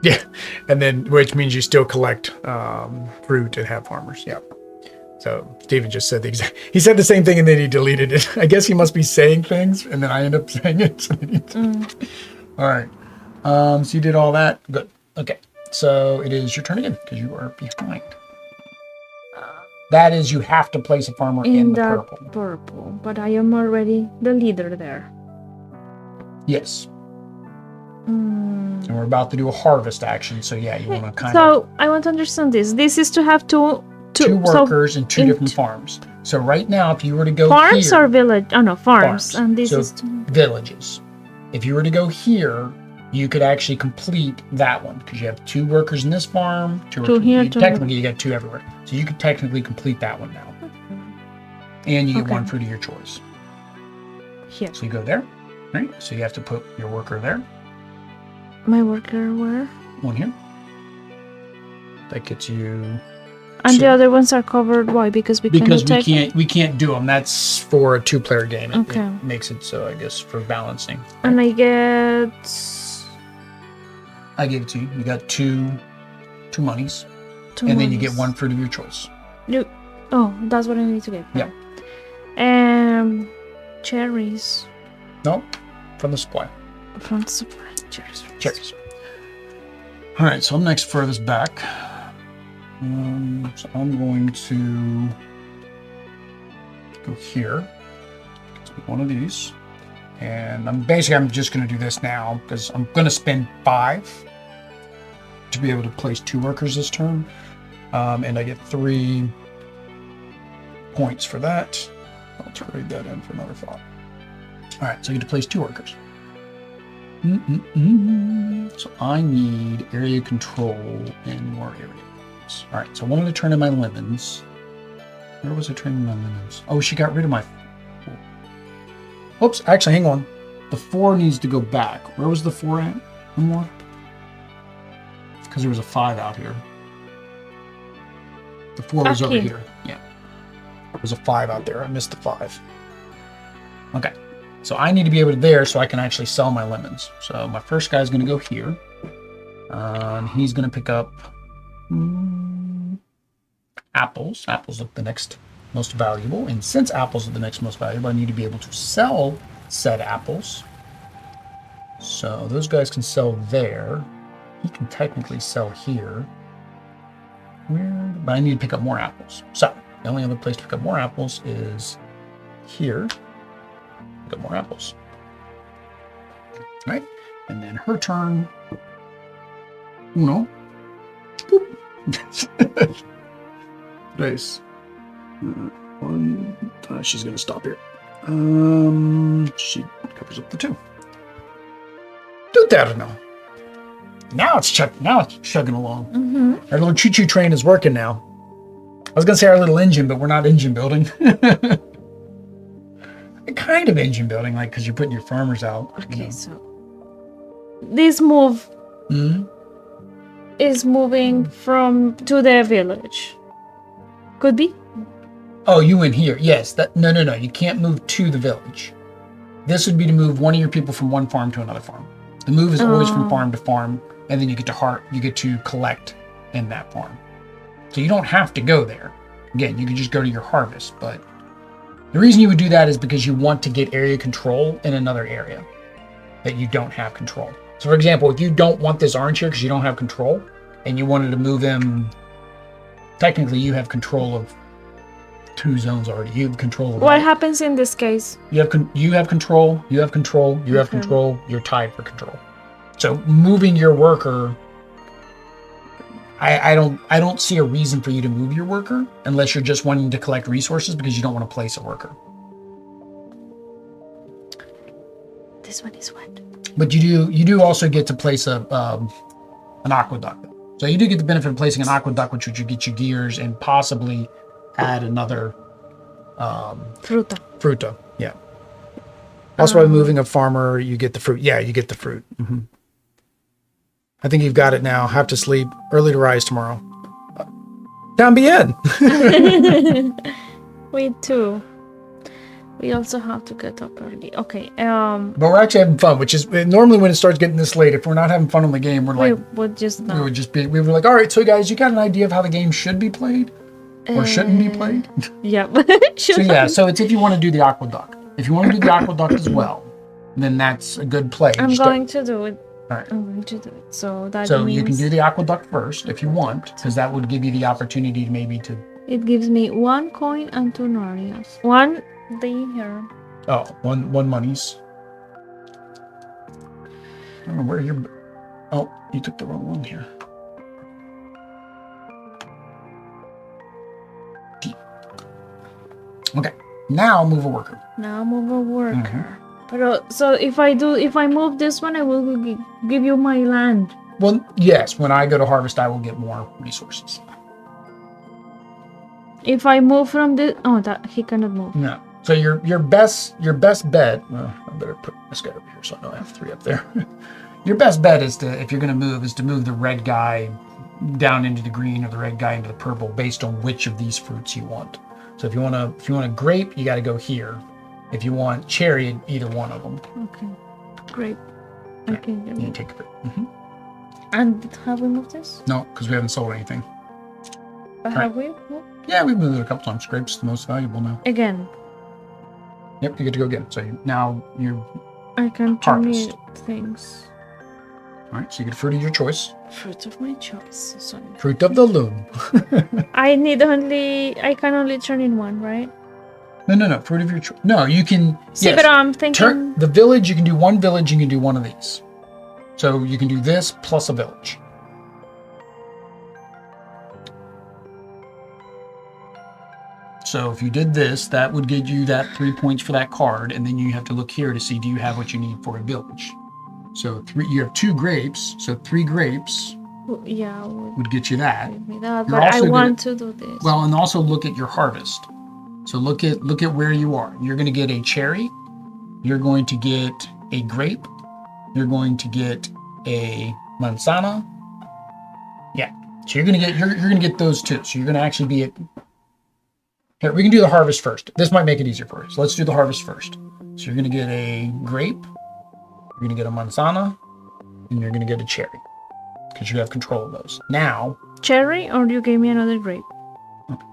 Yeah, and then which means you still collect fruit and have farmers. Yeah. So Steven just said he said the same thing and then he deleted it. I guess he must be saying things and then I end up saying it. All right. So you did all that. Good. Okay. So it is your turn again because you are behind. That is, you have to place a farmer in the purple. But I am already the leader there. Yes. And we're about to do a harvest action. So yeah, you want to kind of. So I want to understand this. This is to have two workers and 2 different farms. So right now, if you were to go farms here, or village? Oh no, farms. And this is villages. If you were to go here, you could actually complete that one because you have 2 workers in this farm. 2 here. Technically, you got 2 everywhere. So you could technically complete that one now. And you get 1 fruit of your choice. Here. So you go there, right? So you have to put your worker there. My worker where? 1 here. That gets you. And the other ones are covered. Why? Because we can't do them. That's for a 2-player game. It makes it so, I guess, for balancing. And I gave it to you. You got two monies, and then you get 1 fruit of your choice. Oh, that's what I need to get. Yeah. Cherries. No, from the supply. From the supply. Cherries. All right, so I'm next furthest back. So I'm going to go here. One of these. And I'm just going to do this now because I'm going to spend 5 to be able to place 2 workers this turn. And I get 3 points for that. I'll trade that in for another 5. All right, so I get to place 2 workers. So I need area control and more areas. All right, so I wanted to turn in my lemons. Where was I turning my lemons? Oh, she got rid of my... Oops, actually, hang on. The 4 needs to go back. Where was the 4 at? One more? Because there was a 5 out here. The 4 was over here. Yeah. There was a 5 out there. I missed the 5. Okay. So I need to be able to there so I can actually sell my lemons. So my first guy is going to go here. And he's going to pick up apples. Apples are the next most valuable. And since apples are the next most valuable, I need to be able to sell said apples. So those guys can sell there. He can technically sell here. Weird. But I need to pick up more apples. So the only other place to pick up more apples is here. Pick up more apples. Right? And then her turn. Uno. Boop. Nice. She's going to stop here. She covers up the 2. Do that now. Now it's chugging along. Our little choo-choo train is working now. I was going to say our little engine, but we're not engine building. Kind of engine building, like, because you're putting your farmers out. Okay, so this move. is moving to the village. Could be. Oh, you went here. Yes. No. You can't move to the village. This would be to move one of your people from one farm to another farm. The move is always from farm to farm, and then you get to collect in that farm. So you don't have to go there. Again, you can just go to your harvest, but the reason you would do that is because you want to get area control in another area that you don't have control. So for example, if you don't want this orange here because you don't have control, and you wanted to move him, technically you have control of 2 zones already. You have control of what happens in this case? You have control, you have control, you have control, you're tied for control. So moving your worker, I don't see a reason for you to move your worker unless you're just wanting to collect resources because you don't want to place a worker. This one is wet. But you do also get to place an aqueduct. So you do get the benefit of placing an aqueduct, which would get you gears and possibly add another fruta. Yeah. Also, by moving a farmer, you get the fruit. Yeah, you get the fruit. Mm-hmm. I think you've got it now. Have to sleep. Early to rise tomorrow. También. We too. We also have to get up early. Okay. But we're actually having fun, which is normally when it starts getting this late. If we're not having fun on the game, we were like, all right, so guys, you got an idea of how the game should be played or shouldn't be played? Yeah. So it's if you want to do the aqueduct. If you want to do the aqueduct as well, then that's a good play. I'm going to do it. All right. I'm going to do it. So means you can do the aqueduct first if you want, because that would give you the opportunity to. It gives me 1 coin and 2 norias. 1 here. Oh, one monies. I don't know where you're. Oh, you took the wrong one here. Okay, now move a worker. Mm-hmm. But so if I move this one, I will give you my land. Well, yes. When I go to harvest, I will get more resources. If I move from this, that he cannot move. No. So your best bet. Well, I better put this guy over here so I don't have 3 up there. Your best bet is if you're going to move the red guy down into the green or the red guy into the purple based on which of these fruits you want. So if you want a grape, you got to go here. If you want cherry, either one of them. Okay, grape. Okay. You take a grape. Mm-hmm. And have we moved this? No, because we haven't sold anything. But have we? Yeah, we've moved it a couple times. Grape's the most valuable now. Again. Yep, you get to go again. So now you. I can terminate things. All right, so you get fruit of your choice. Fruit of my choice. Sorry. Fruit of the loom. I can only turn in 1, right? No. Fruit of your choice. No, you can. See, yes, but I'm thinking. The village, you can do 1 village, you can do 1 of these. So you can do this plus a village. So if you did this, that would get you that 3 points for that card, and then you have to look here to see, do you have what you need for a village? So you have 2 grapes, so 3 grapes would get you that. But I want to do this. Well, and also look at your harvest. So look at where you are. You're going to get a cherry. You're going to get a grape. You're going to get a manzana. Yeah. So you're going to get those 2. So you're going to actually be at. Here, we can do the harvest first. This might make it easier for you. So let's do the harvest first. So you're going to get a grape. You're going to get a manzana, and you're going to get a cherry because you have control of those. Now, cherry, or you gave me another grape? Okay.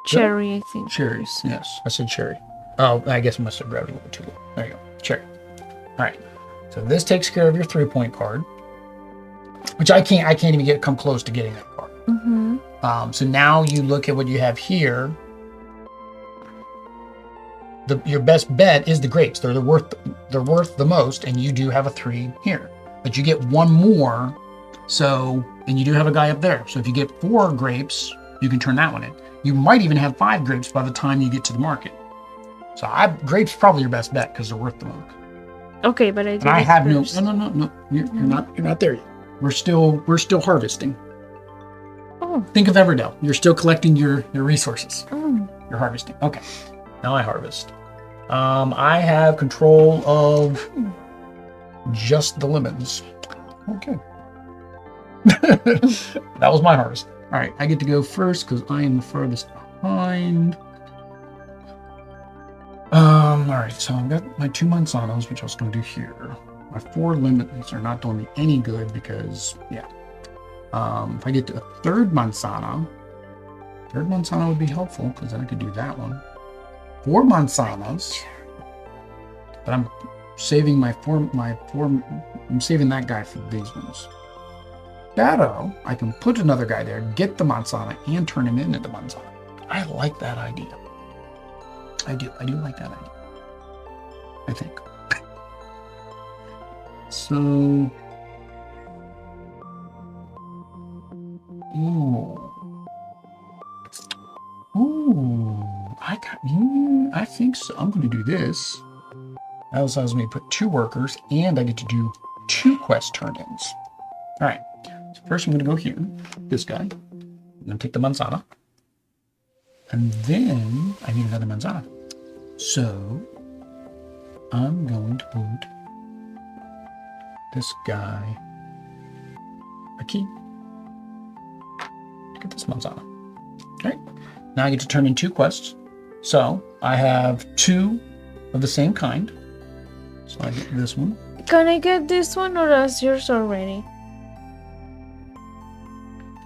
Cherry, I think. Cherry, yes. I said cherry. Oh, I guess I must have grabbed it a little too low. There you go. Cherry. All right. So this takes care of your 3-point card, which I can't even come close to getting that card. Mm-hmm. So now you look at what you have here. Your best bet is the grapes. They're worth the most, and you do have a 3 here. But you get 1 more, and you do have a guy up there. So if you get 4 grapes, you can turn that one in. You might even have 5 grapes by the time you get to the market. So grapes probably your best bet because they're worth the most. Okay, but I have no. You're not there yet. We're still harvesting. Oh. Think of Everdell. You're still collecting your resources. Oh. You're harvesting. Okay. Now I harvest. I have control of just the lemons. Okay. That was my harvest. All right, I get to go first because I am the furthest behind. All right, so I've got my 2 manzanas, which I was going to do here. My 4 lemons are not doing me any good because, yeah. If I get to a third manzana would be helpful because then I could do that one. 4 manzanas, but I'm saving I'm saving that guy for these ones. Shadow, I can put another guy there, get the manzana, and turn him into the manzana. I like that idea. I do like that idea. I think. So, I think so. I'm going to do this. That allows me to put 2 workers, and I get to do 2 quest turn-ins. All right. So first, I'm going to go here. This guy. I'm going to take the manzana, and then I need another manzana. So I'm going to put this guy a key. Get this manzana. All right. Now I get to turn in 2 quests. So I have 2 of the same kind. So I get this one. Can I get this one or is yours already?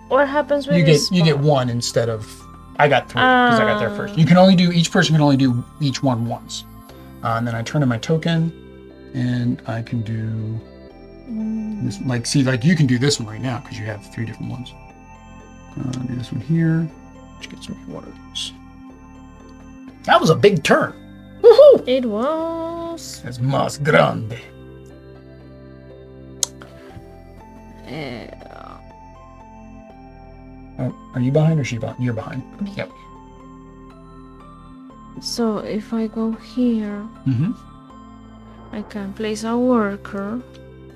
What happens with this? You get 1 instead of. I got 3 because I got there first. You can only do each person can only do each one once. And then I turn in my token, and I can do this. Like you can do this one right now because you have 3 different ones. Do this one here. Let's get some waters. That was a big turn. Woohoo! It was. Es más grande. Are you behind or is she behind? You're behind. Yep. So if I go here, I can place a worker.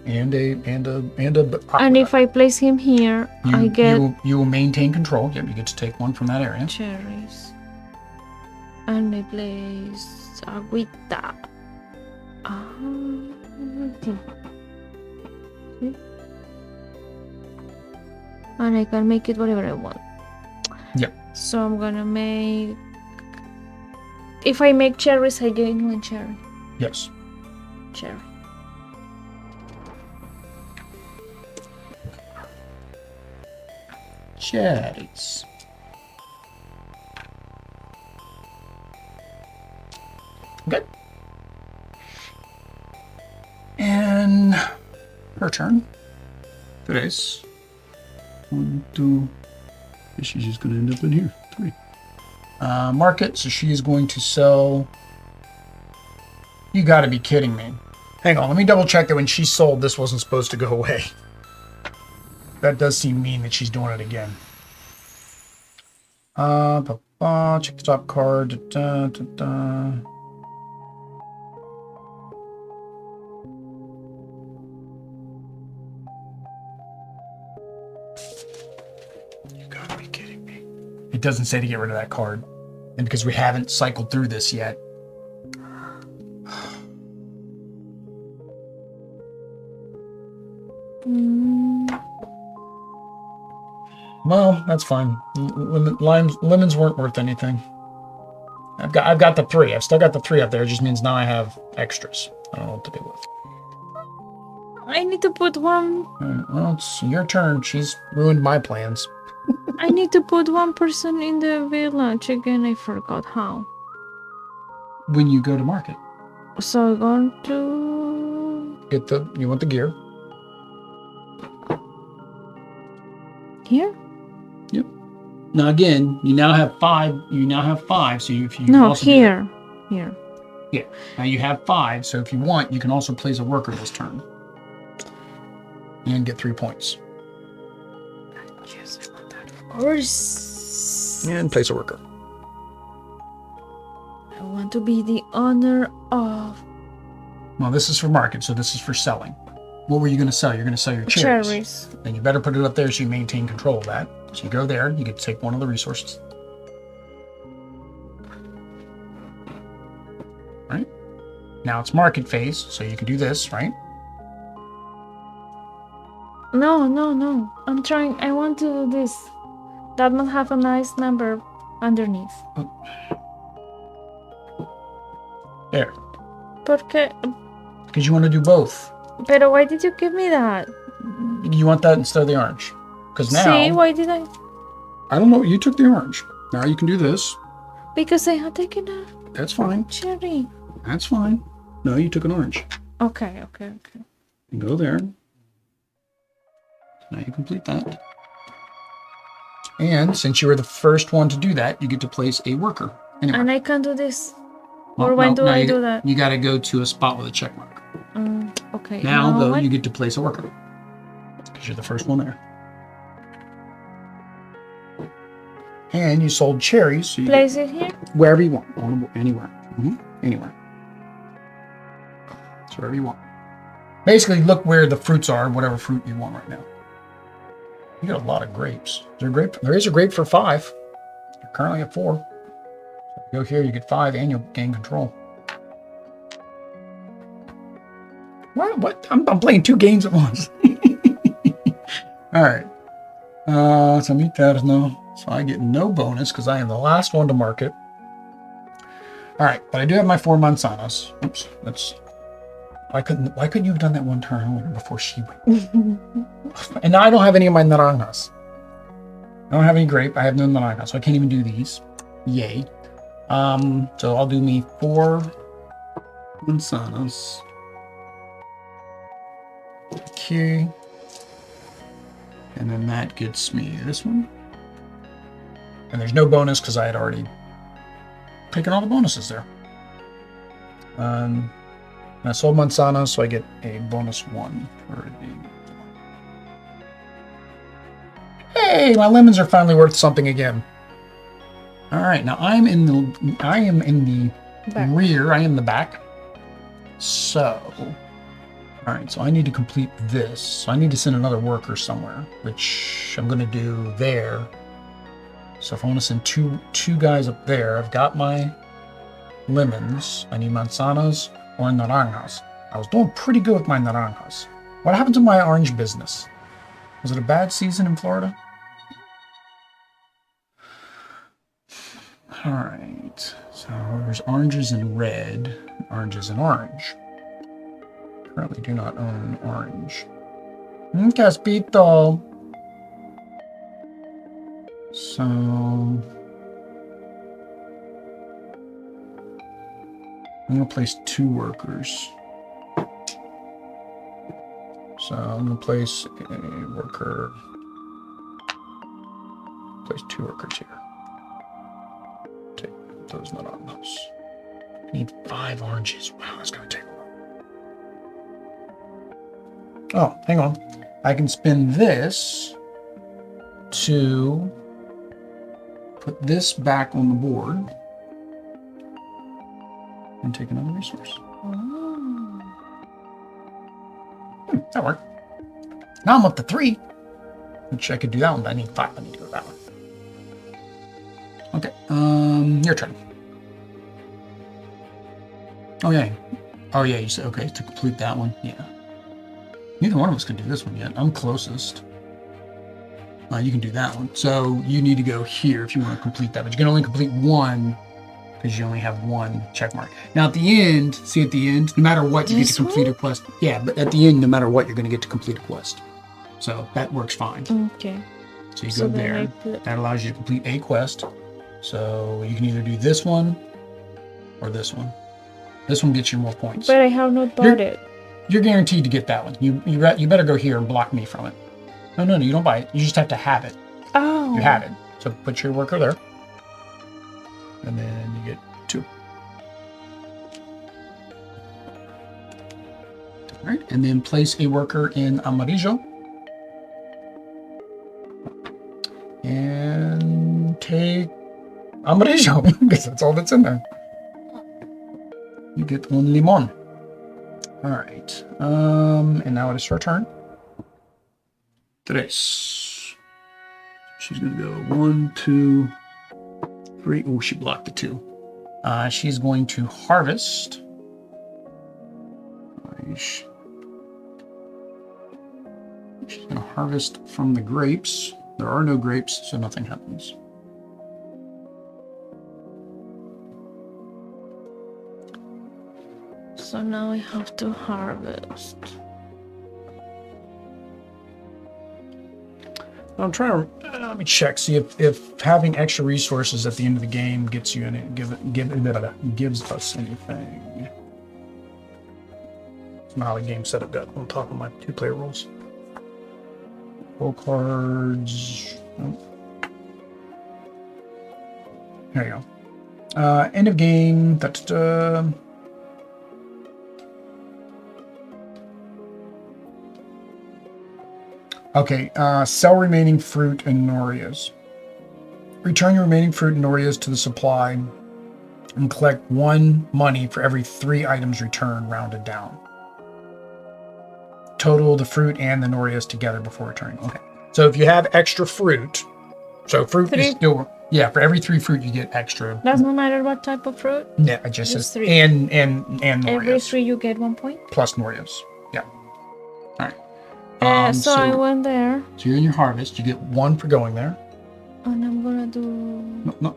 And if I place him here, I get you will maintain control. Yep, you get to take 1 from that area. cherries. And I place agüita. And I can make it whatever I want. Yep. So I'm gonna make. If I make cherries, I gain 1 cherry. Yes. Cherry. Cherries. Okay. And her turn. Today's 1, 2. She's just going to end up in here. 3. Market. So she is going to sell. You got to be kidding me. Hang on. Let me double check that when she sold, this wasn't supposed to go away. That does seem mean that she's doing it again. Check the top card. You gotta be kidding me. It doesn't say to get rid of that card. And because we haven't cycled through this yet. Well, that's fine. Lemons weren't worth anything. I've got the 3. I've still got the 3 up there. It just means now I have extras. I don't know what to do with. I need to put 1. Well, it's your turn. She's ruined my plans. I need to put 1 person in the village again. I forgot how. When you go to market. So I'm going to you want the gear. Here? Yep. Now again, you now have 5. So if you no also here. Yeah. Now you have 5. So if you want, you can also place a worker this turn and get 3 points. Yes, I want that. Of course. And place a worker. I want to be the owner of. Well, this is for market, so this is for selling. What were you going to sell? You're going to sell your cherries. Then you better put it up there so you maintain control of that. So you go there, you get to take 1 of the resources. Right? Now it's market phase, so you can do this, right? No, no, no. I'm trying. I want to do this. That must have a nice number underneath. There. Porque. Because you want to do both. Pero why did you give me that? You want that instead of the orange. Because now... See, why did I? I don't know. You took the orange. Now you can do this. Because I had taken a That's fine. cherry. That's fine. No, you took an orange. Okay. You go there. Now you complete that. And since you were the first one to do that, you get to place a worker. Anyway. And I can do this. Or when do I do that? You got to go to a spot with a check mark. Okay. Now, though, you get to place a worker. Because you're the first one there. And you sold cherries. So you place it here? Wherever you want. Anywhere. Anywhere. So wherever you want. Basically, look where the fruits are, whatever fruit you want right now. You got a lot of grapes. There is a grape for 5. You're currently at 4. So if you go here, you get 5, and you'll gain control. What? I'm playing 2 games at once. All right. So meet that no. So I get no bonus because I am the last one to market. All right, but I do have my 4 manzanas. Oops, that's. Why couldn't you have done that one turn earlier before she went? And now I don't have any of my naranjas. I don't have any grape. I have no naranjas, so I can't even do these. Yay. So I'll do me 4 manzanas. Okay. And then that gets me this one. And there's no bonus because I had already taken all the bonuses there. I sold manzana, so I get a bonus 1 for the. Hey, my lemons are finally worth something again. All right, now I am in the Back. rear. I am the back. So, all right, so I need to complete this. So I need to send another worker somewhere, which I'm going to do there. So if I want to send two guys up there, I've got my lemons. I need manzanas or naranjas. I was doing pretty good with my naranjas. What happened to my orange business? Was it a bad season in Florida? All right, so there's oranges and red, oranges and orange. Currently do not own orange. Caspito. So I'm going to place 2 workers. So I'm going to place a worker. Place 2 workers here. Take those not on those. I need 5 oranges. Wow, that's going to take a while. Oh, hang on. I can spin this to put this back on the board and take another resource. That worked. Now I'm up to 3, which I could do that one, but I need 5. I need to go that one. Okay, your turn. Oh yeah, you said, okay, to complete that one, yeah. Neither one of us can do this one yet. I'm closest. You can do that one. So you need to go here if you want to complete that, but you can only complete 1 because you only have 1 check mark. Now at the end, see at the end, no matter what, you get to complete a quest. Yeah, but at the end, no matter what, you're going to get to complete a quest. So that works fine. Okay. So you go there. That allows you to complete a quest. So you can either do this one or this one. This one gets you more points. But I have not bought it. You're guaranteed to get that one. You better go here and block me from it. No, you don't buy it. You just have to have it. Oh. You have it. So put your worker there. And then you get 2. All right. And then place a worker in amarillo. And take amarillo, because that's all that's in there. You get un limon. All right. And now it is her turn. 3. She's going to go 1, 2, 3. Oh, she blocked the 2. She's going to harvest. She's going to harvest from the grapes. There are no grapes, so nothing happens. So now I have to harvest. I'm trying to let me check, see if having extra resources at the end of the game gets you any gives us anything. That's not how the game setup got on top of my 2-player rules. Full cards. Oh. There you go. End of game. Okay, sell remaining fruit and norias. Return your remaining fruit and norias to the supply and collect 1 money for every 3 items returned, rounded down. Total the fruit and the norias together before returning. Okay. So if you have extra fruit, so fruit is still, yeah, for every 3 fruit you get extra. Doesn't matter what type of fruit? Yeah, it just says 3. And norias. Every 3 you get 1 point? Plus norias. Yeah. All right. So I went there. So you're in your harvest. You get 1 for going there. And I'm gonna do... No.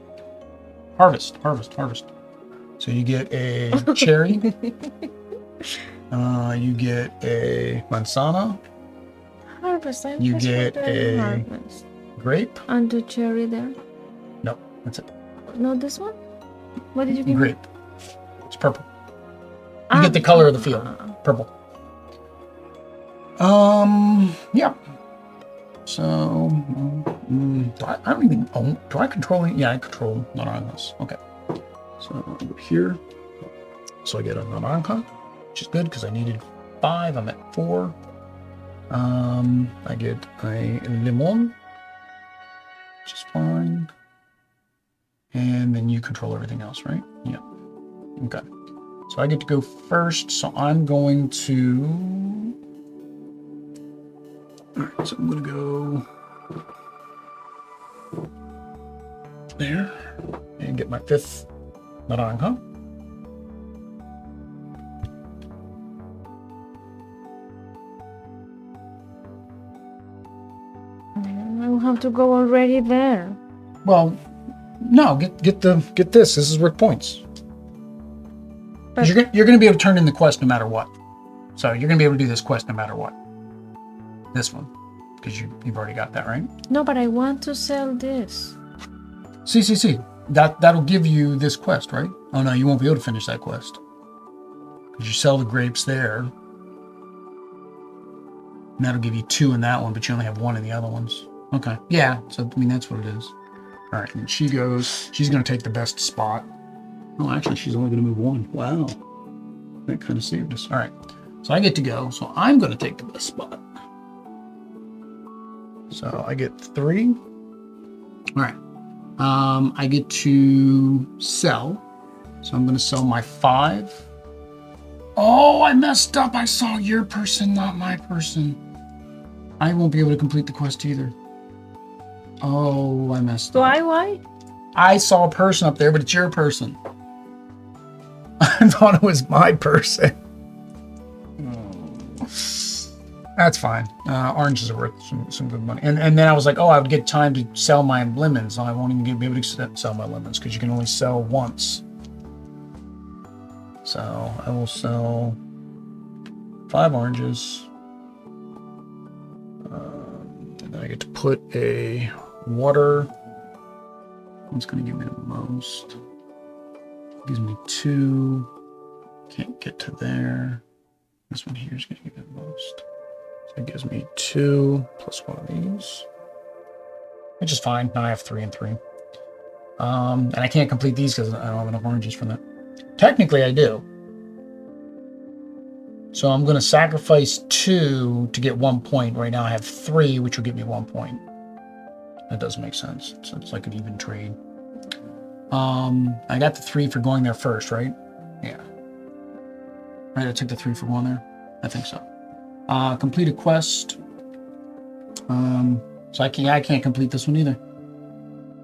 Harvest. So you get a cherry. You get a manzana. Harvest. You get a harvest. Grape. And the cherry there. No, that's it. No, this one? What did you give Grape. It's purple. You get the color of the field. Purple. Yeah. So, I don't even own. Do I control it? Yeah, I control naranjas. Okay. So I'll go here. So I get a naranja, which is good because I needed 5. I'm at 4. I get a limon, which is fine. And then you control everything else, right? Yeah. Okay. So I get to go first. So I'm going to. All right, so I'm going to go there and get my 5th naranja. I will have to go already there. Well, no, get this. This is worth points. But you're going to be able to turn in the quest no matter what. So you're going to be able to do this quest no matter what. This one, because you've already got that, right? No, but I want to sell this. See. That'll give you this quest, right? Oh no, you won't be able to finish that quest. Because you sell the grapes there. And that'll give you 2 in that one, but you only have 1 in the other ones. Okay. Yeah, so I mean that's what it is. Alright, and she's gonna take the best spot. Oh, actually she's only gonna move 1. Wow. That kind of saved us. Alright. So I get to go, so I'm gonna take the best spot. So I get 3. All right. I get to sell. So I'm going to sell my 5. Oh, I messed up. I saw your person, not my person. I won't be able to complete the quest either. Oh, I messed up. Why? I saw a person up there, but it's your person. I thought it was my person. That's fine. Oranges are worth some good money. And then I was like, oh, I would get time to sell my lemons. I won't even be able to sell my lemons because you can only sell once. So I will sell 5 oranges. And then I get to put a water. What's going to give me the most? It gives me 2. Can't get to there. This one here is going to give me the most. It gives me 2 plus 1 of these, which is fine. Now I have 3 and 3. And I can't complete these because I don't have enough oranges for that. Technically, I do. So I'm going to sacrifice 2 to get 1 point. Right now I have 3, which will give me 1 point. That does make sense. So it's like an even trade. I got the 3 for going there first, right? Yeah. Right, I took the 3 for going there? I think so. Complete a quest. So I can't complete this one either.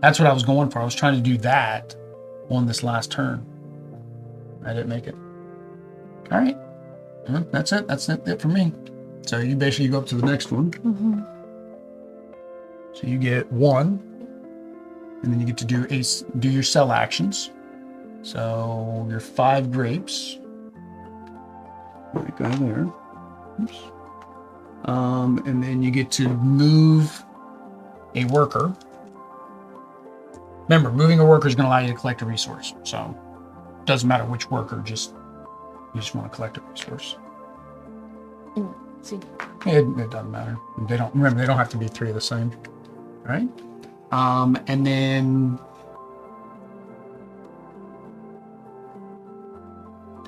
That's what I was going for. I was trying to do that on this last turn. I didn't make it. All right. That's it. That's it for me. So you basically go up to the next one. Mm-hmm. So you get 1, and then you get to do your sell actions. So your 5 grapes. Right, go there. Oops. And then you get to move a worker. Remember, moving a worker is going to allow you to collect a resource. So it doesn't matter which worker, you just want to collect a resource. See. It doesn't matter. They don't have to be 3 of the same. All right. And then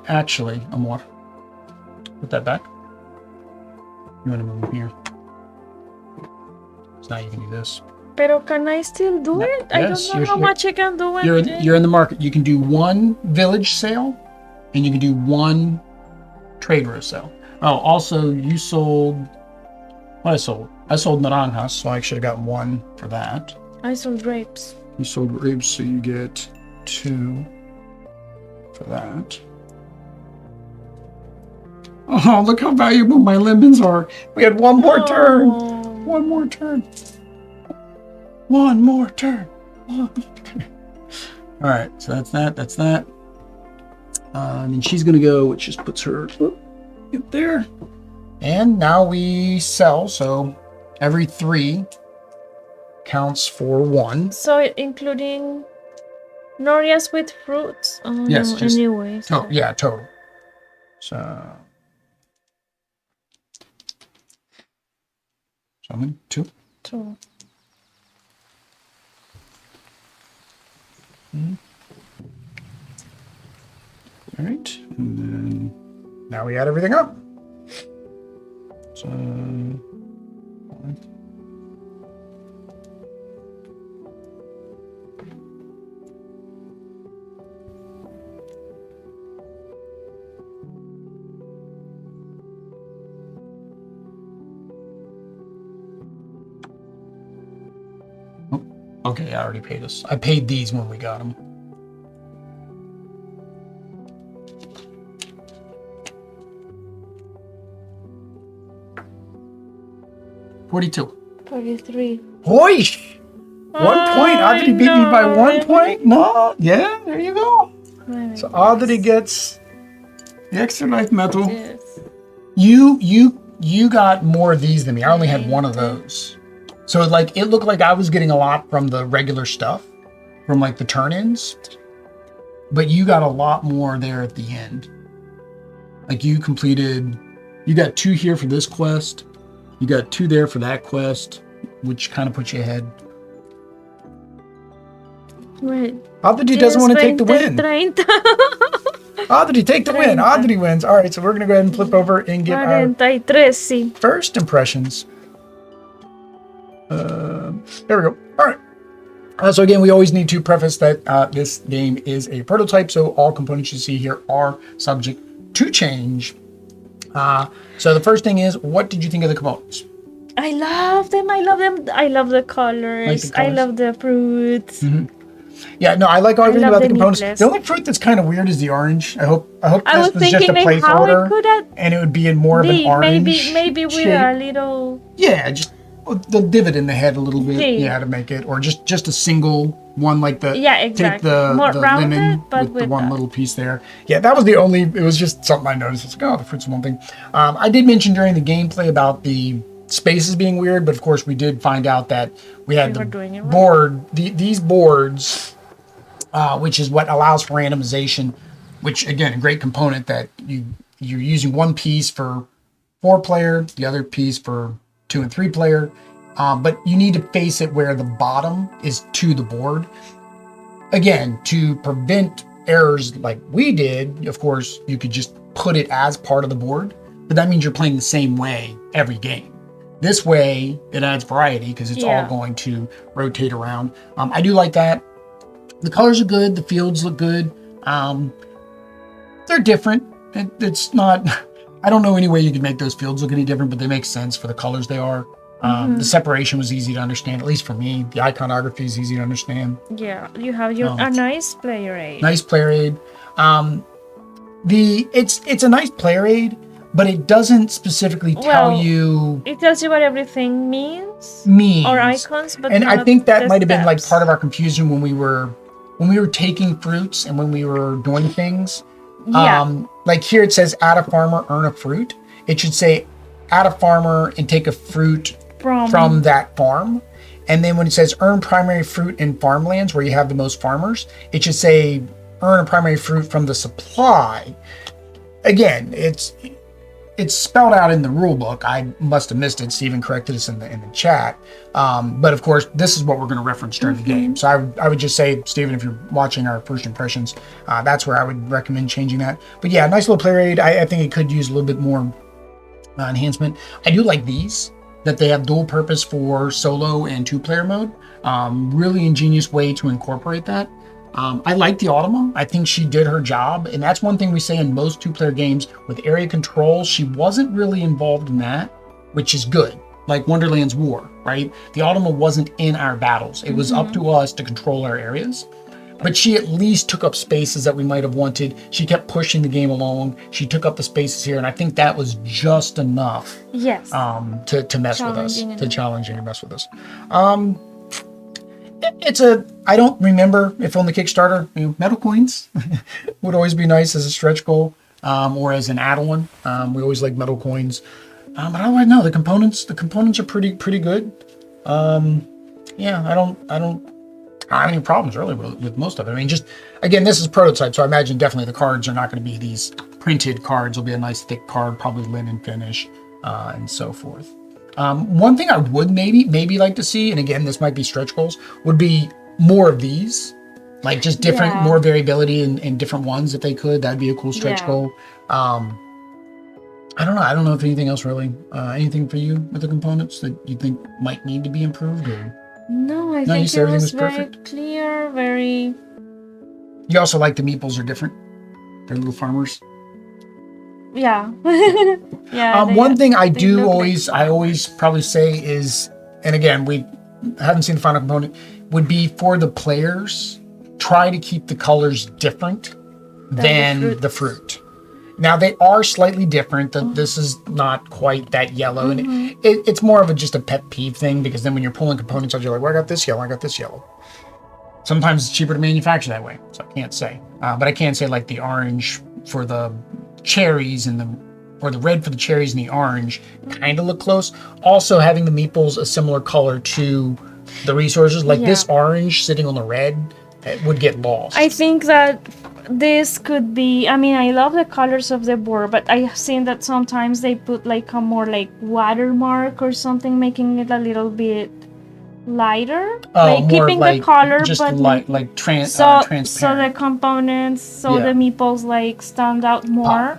actually, Amor, put that back. You want to move here. So now you can do this. Pero can I still do it? I don't know how much I can do it. You're in the market. You can do 1 village sale, and you can do 1 trade row sale. Oh, also you sold. What I sold? I sold naranjas, so I should have gotten 1 for that. I sold grapes. You sold grapes, so you get 2 for that. Oh, look how valuable my lemons are. We had 1 more turn. 1 more turn. 1 more turn. 1 more turn. All right, so that's that. That's that. And she's going to go, which just puts her up there. And now we sell, so every 3 counts for 1. So including norias with fruits? Oh, yes, no, anyway. So. Yeah, total. So how many? 2? 2. All right, and then now we add everything up. So 5. Oh, okay, I already paid us. I paid these when we got them. $42. 43. Hoish! 1 point. Audrey beat me by 1 point. No, yeah, there you go. So Audrey gets the extra life metal. Yes. You got more of these than me. I only had 1 of those. So like it looked like I was getting a lot from the regular stuff, from like the turn-ins, but you got a lot more there at the end. Like you got 2 here for this quest. You got 2 there for that quest, which kind of puts you ahead. Wait. Audrey doesn't want to take the win. 30. Audrey, take the win. Audrey wins. All right, so we're going to go ahead and flip over and get our 43. first impressions. There we go. All right. So again, we always need to preface that this game is a prototype, so all components you see here are subject to change. So the first thing is, what did you think of the components? I love them. I love the colors. I love the fruits. Mm-hmm. Yeah, no, I like everything about the components. The only fruit that's kind of weird is the orange. I hope this was just a placeholder, and it would be in more of an orange. Maybe with a little. Yeah, just the divot in the head a little bit. Yeah, to make it, or just a single one like the. Yeah, exactly. Take the rounded, lemon but with the one little piece there. Yeah, that was the only. It was just something I noticed. It's like, oh, the fruit's one thing. I did mention during the gameplay about the spaces being weird, but of course we did find out that we had the board. These boards. Which is what allows for randomization, which again, a great component that you're using one piece for 4-player, the other piece for 2 and 3-player, but you need to face it where the bottom is to the board. Again, to prevent errors like we did, of course, you could just put it as part of the board, but that means you're playing the same way every game. This way, it adds variety because it's all going to rotate around. I do like that. The colors are good. The fields look good. They're different. It's not... I don't know any way you could make those fields look any different, but they make sense for the colors they are. The separation was easy to understand, at least for me. The iconography is easy to understand. Yeah, you have a nice player aid. Nice player aid. It's a nice player aid. but it doesn't specifically tell you. It tells you what everything means. Or icons, but and I think that might have been like steps. part of our confusion when we were taking fruits and when we were doing things. Yeah. Like here it says add a farmer, earn a fruit. It should say add a farmer and take a fruit from that farm. And then when it says earn primary fruit in farmlands where you have the most farmers, it should say earn a primary fruit from the supply. Again, it's spelled out in the rule book. I must have missed it. Steven corrected us in the chat. But of course, this is what we're going to reference during the game. So I would just say, Steven, if you're watching our first impressions, that's where I would recommend changing that. But yeah, nice little player aid. I think it could use a little bit more enhancement. I do like these, that they have dual purpose for solo and 2-player mode. Really ingenious way to incorporate that. I like the Automa. I think she did her job. And that's one thing we say in most 2-player games with area control. She wasn't really involved in that, which is good. Like Wonderland's War, right? The Automa wasn't in our battles. It was up to us to control our areas. But she at least took up spaces that we might have wanted. She kept pushing the game along. She took up the spaces here. And I think that was just enough Yes. To mess with us. Challenging To challenge and mess with us. I don't remember if on the Kickstarter, metal coins would always be nice as a stretch goal, or as an add-on. We always like metal coins. But I don't know, the components are pretty good. Yeah, I don't have any problems really with most of it. I mean, just again, this is prototype, so I imagine definitely the cards are not going to be these printed cards. It'll be a nice thick card, probably linen finish, and so forth. One thing I would maybe like to see, and again, this might be stretch goals, would be more of these, like just different, more variability in different ones if they could. That'd be a cool stretch goal. I don't know. I don't know if anything else really, anything for you with the components that you think might need to be improved or. No, I think it was very clear, very. You also like the meeples are different. They're little farmers. Yeah. Yeah. One thing I always probably say is, and again, we haven't seen the final component, would be for the players, try to keep the colors different than the fruit. Now they are slightly different. This is not quite that yellow, and it's more of just a pet peeve thing, because then when you're pulling components out, you're like, well, I got this yellow, I got this yellow. Sometimes it's cheaper to manufacture that way, so I can't say. But I can say like the orange for the cherries or the red for the cherries and the orange kind of look close. Also having the meeples a similar color to the resources, like this orange sitting on the red, it would get lost. I think that this could be, I mean, I love the colors of the board, but I've seen that sometimes they put like a more like watermark or something, making it a little bit lighter, like keeping the color, just but transparent. So the components, the meeples like stand out more.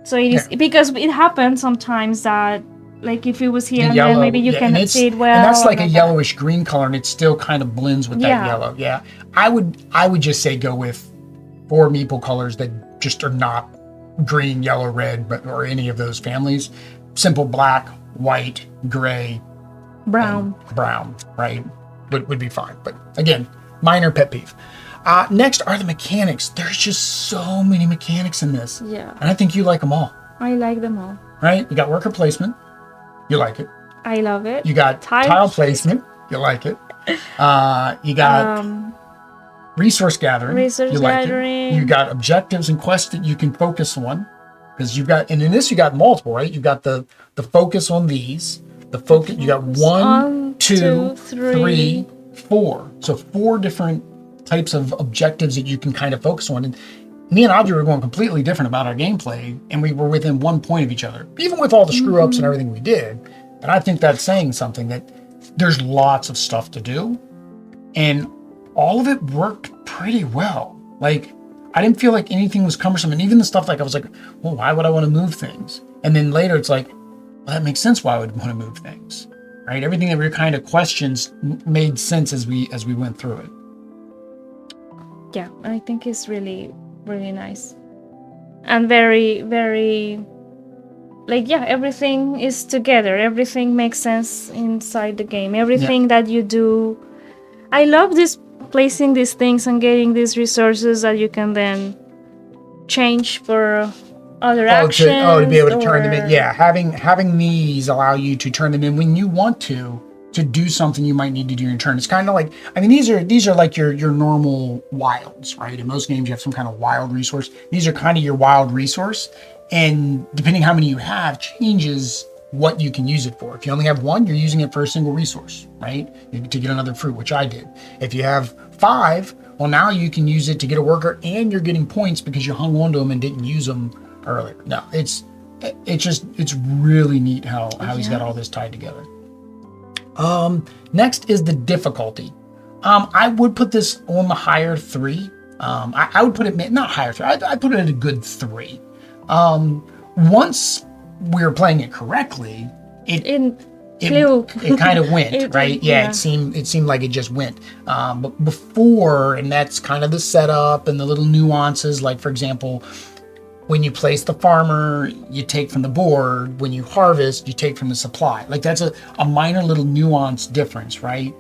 So it is because it happens sometimes that like if it was here and yellow, then maybe you cannot see it well. And that's like a yellowish green color, and it still kind of blends with that yellow. Yeah, I would just say go with 4 meeple colors that just are not green, yellow, red, or any of those families. Simple black, white, gray, brown, right? Would be fine. But again, minor pet peeve. Next are the mechanics. There's just so many mechanics in this. Yeah. And I think you like them all. I like them all. Right? You got worker placement. You like it. I love it. You got tile placement. You like it. You got resource gathering. You like it. You got objectives and quests that you can focus on. Because you've got, and in this you got multiple, right? You've got the focus on these. The focus, you got 1, 2, 3, 4. So 4 different types of objectives that you can kind of focus on. And me and Audrey were going completely different about our gameplay, and we were within 1 point of each other, even with all the screw ups and everything we did. And I think that's saying something, that there's lots of stuff to do, and all of it worked pretty well. Like, I didn't feel like anything was cumbersome, and even the stuff like I was like, well, why would I want to move things? And then later it's like, well, that makes sense why I would want to move things, right? Everything that were kind of questions made sense as we went through it. Yeah, I think it's really, really nice. And very, very, like, yeah, everything is together. Everything makes sense inside the game. Everything that you do. I love this, placing these things and getting these resources that you can then change for other actions. To be able to turn them in. Yeah, having these allow you to turn them in when you want to do something you might need to do in your turn. It's kind of like, I mean, these are like your normal wilds, right? In most games, you have some kind of wild resource. These are kind of your wild resource, and depending how many you have, changes what you can use it for. If you only have one, you're using it for a single resource, right? To get another fruit, which I did. If you have 5, well, now you can use it to get a worker, and you're getting points because you hung on to them and didn't use them earlier. No, it's really neat how he's got all this tied together. Next is the difficulty. I would put this on the higher 3. I would put it, not higher 3, I'd put it at a good 3. Once we were playing it correctly, it kind of went, right? Yeah, it seemed like it just went. But before, and that's kind of the setup and the little nuances, like for example, when you place the farmer, you take from the board. When you harvest, you take from the supply. Like that's a minor little nuance difference, right?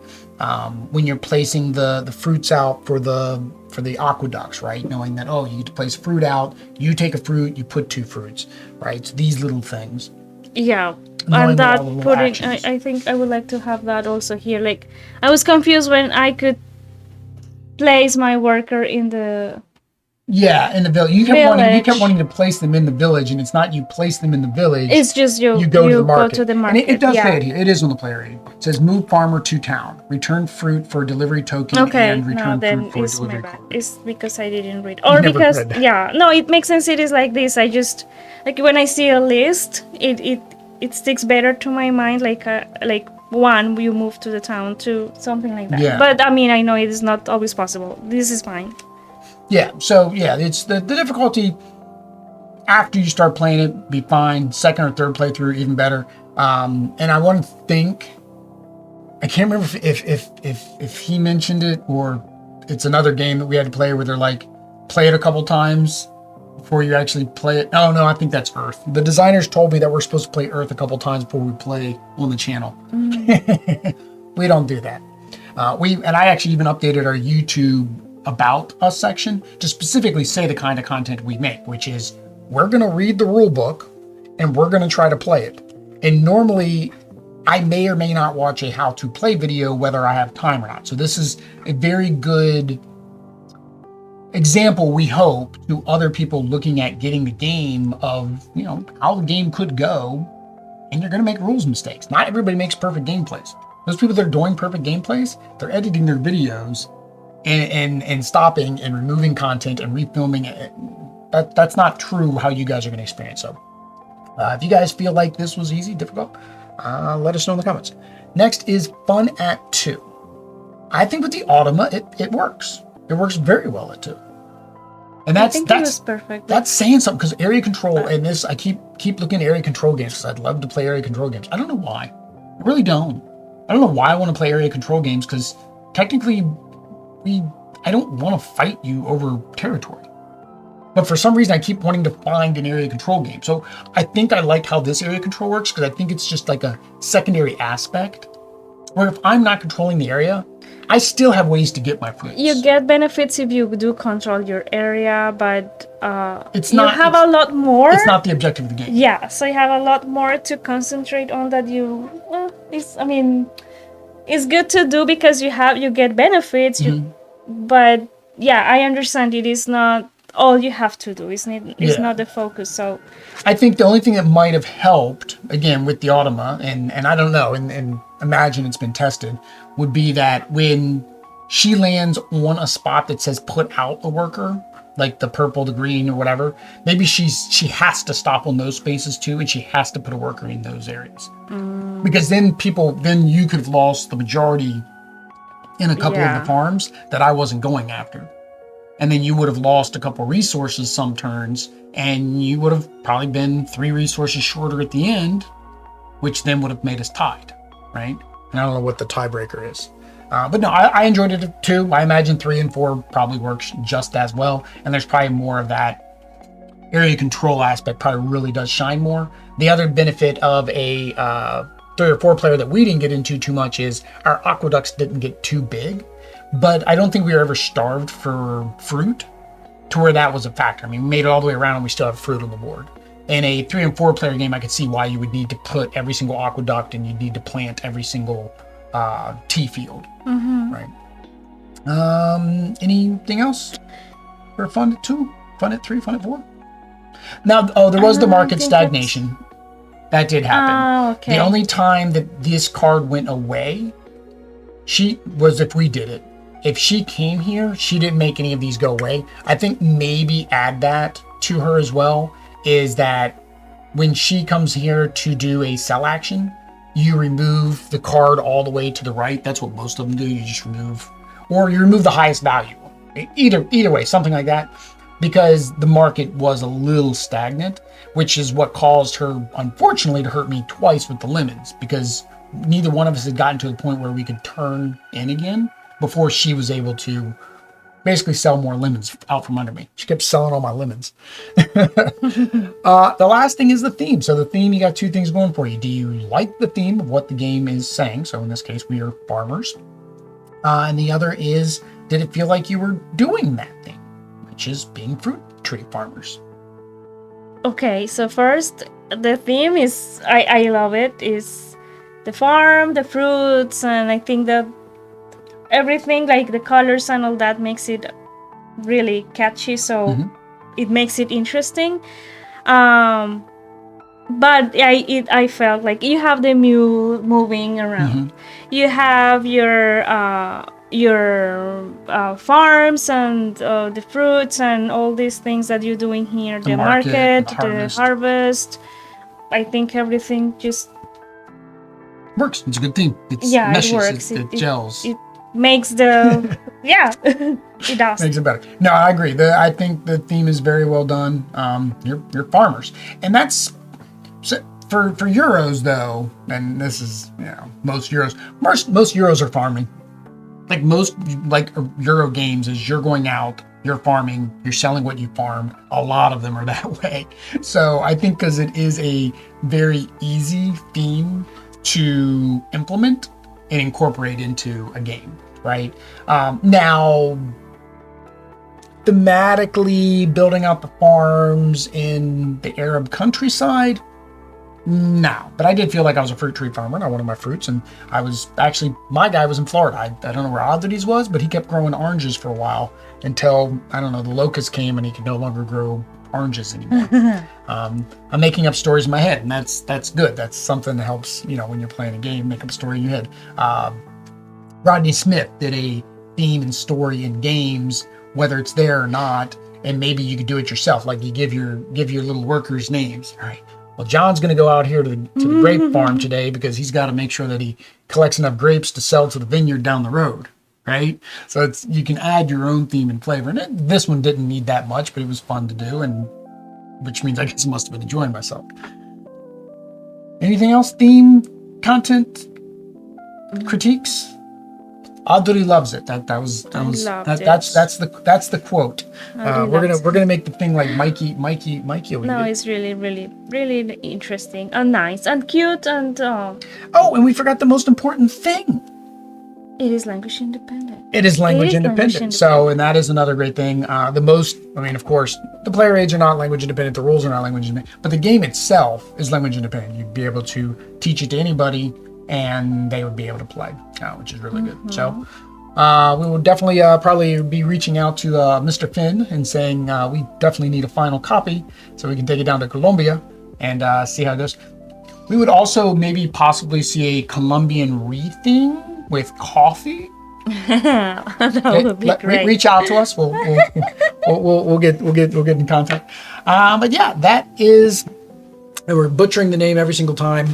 When you're placing the fruits out for the aqueducts, right? Knowing that, you get to place fruit out, you take a fruit, you put 2 fruits, right? So these little things. Yeah. And that putting, I think I would like to have that also here. Like, I was confused when I could place my worker in the... Yeah, in the village. You kept wanting to place them in the village, and it's not you place them in the village. It's just you go to the market. And it does say it here. It is on the player aid. It says move farmer to town. Return fruit for delivery token and return fruit for delivery token. It's because I didn't read. Or because, no, it makes sense. It is like this. I just, like when I see a list, it sticks better to my mind. Like 1, you move to the town, 2, something like that. Yeah. But I mean, I know it is not always possible. This is fine. Yeah, so it's the difficulty after you start playing it, be fine. Second or third playthrough, even better. And I want to think, I can't remember if he mentioned it or it's another game that we had to play where they're like, play it a couple times before you actually play it. Oh, no, I think that's Earth. The designers told me that we're supposed to play Earth a couple times before we play on the channel. We don't do that. And I actually even updated our YouTube About Us section to specifically say the kind of content we make, which is we're going to read the rule book and we're going to try to play it. And normally I may or may not watch a how to play video, whether I have time or not. So this is a very good example, we hope, to other people looking at getting the game of, how the game could go. And you're going to make rules mistakes. Not everybody makes perfect gameplays. Those people that are doing perfect gameplays, they're editing their videos and stopping and removing content and refilming it. That's not true how you guys are going to experience. So if you guys feel like this was easy, difficult, let us know in the comments. Next is fun at 2. I think with the Automa, it works. It works very well at 2. And that's perfect. That's saying something, because area control, and this, I keep looking at area control games because I'd love to play area control games. I don't know why. I really don't. I don't know why I want to play area control games, because technically I don't want to fight you over territory. But for some reason, I keep wanting to find an area control game. So I think I like how this area control works, because I think it's just like a secondary aspect, where if I'm not controlling the area, I still have ways to get my fruits. You get benefits if you do control your area, but you have a lot more. It's not the objective of the game. Yeah, so you have a lot more to concentrate on that it's good to do because you get benefits. But yeah, I understand it is not all you have to do. It's not the focus. So I think the only thing that might have helped, again, with the Automa, and I don't know, and imagine it's been tested, would be that when she lands on a spot that says put out a worker, like the purple, the green, or whatever, maybe she has to stop on those spaces too, and she has to put a worker in those areas. Because then you could have lost the majority in a couple of the farms that I wasn't going after. And then you would have lost a couple resources some turns, and you would have probably been 3 resources shorter at the end, which then would have made us tied, right? And I don't know what the tiebreaker is. But no, I enjoyed it too. I imagine 3 and 4 probably works just as well. And there's probably more of that area control aspect probably really does shine more. The other benefit of a 3 or 4 player that we didn't get into too much is our aqueducts didn't get too big. But I don't think we were ever starved for fruit. to where that was a factor. I mean, we made it all the way around and we still have fruit on the board. In a 3 and 4 player game, I could see why you would need to put every single aqueduct and you'd need to plant every single tea field, right? Anything else for fun at 2, fun at 3, fun at 4? Now, there was the market stagnation. That did happen. Okay. The only time that this card went away, was if we did it. If she came here, she didn't make any of these go away. I think maybe add that to her as well, is that when she comes here to do a sell action, you remove the card all the way to the right. That's what most of them do. You just remove, or you remove the highest value. Either way, something like that, because the market was a little stagnant, which is what caused her, unfortunately, to hurt me twice with the lemons, because neither one of us had gotten to the point where we could turn in again before she was able to basically sell more lemons out from under me. She kept selling all my lemons. The last thing is the theme. So the theme, you got 2 things going for you. Do you like the theme of what the game is saying? So in this case, we are farmers. And the other is, did it feel like you were doing that thing, which is being fruit tree farmers? Okay, so first, the theme is, I love it, is the farm, the fruits, and I think that everything, like the colors and all that, makes it really catchy, so it makes it interesting. But I felt like you have the mule moving around. You have your farms and the fruits and all these things that you're doing here. The market, the harvest. I think everything just works. It's a good theme. It meshes, it works. It gels. It makes the it does. Makes it better. No, I agree. I think the theme is very well done. You're farmers, and that's for Euros though. And this is most Euros. Most Euros are farming. Like most Euro games, is you're going out, you're farming, you're selling what you farmed. A lot of them are that way. So I think because it is a very easy theme to implement and incorporate into a game, right? Now, thematically building out the farms in the Arab countryside, no. But I did feel like I was a fruit tree farmer and I wanted my fruits, and I was actually, my guy was in Florida. I don't know where Oddities was, but he kept growing oranges for a while until, I don't know, the locusts came and he could no longer grow oranges anymore. I'm making up stories in my head, and that's good. That's something that helps, when you're playing a game, make up a story in your head. Rodney Smith did a theme and story in games, whether it's there or not, and maybe you could do it yourself. Like you give your little workers names. All right. Well, John's going to go out here to the grape farm today because he's got to make sure that he collects enough grapes to sell to the vineyard down the road, right? So you can add your own theme and flavor. And this one didn't need that much, but it was fun to do, and which means I guess I must have been enjoying myself. Anything else? Theme, content, critiques? Audrey loves it. That's the quote. We're gonna make the thing like Mikey. No, it's really, really, really interesting and nice and cute and. Oh, and we forgot the most important thing. It is language independent. It is language independent. So, and that is another great thing. Of course, the player aids are not language independent. The rules are not language independent, but the game itself is language independent. You'd be able to teach it to anybody, and they would be able to play, which is really good. So we will definitely probably be reaching out to Mr. Finn and saying we definitely need a final copy so we can take it down to Colombia and see how it goes. We would also maybe possibly see a Colombian re-theme with coffee. That would be great. Reach out to us. We'll get in contact. But yeah, that is. We're butchering the name every single time.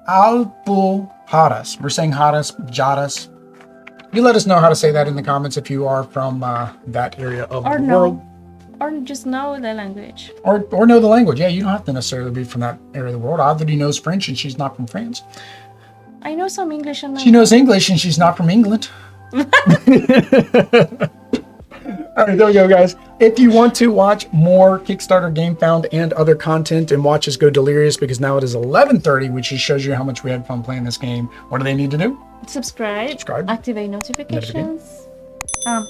Alpujarras. We're saying Jaras. You let us know how to say that in the comments if you are from that area of the world. Or just know the language. Or know the language. Yeah, you don't have to necessarily be from that area of the world. Audrey knows French and she's not from France. I know some English. And she knows English and she's not from England. All right, there we go, guys. If you want to watch more Kickstarter, Gamefound, and other content and watch us go delirious, because now it is 11:30, which just shows you how much we had fun playing this game, what do they need to do? Subscribe. Activate notifications.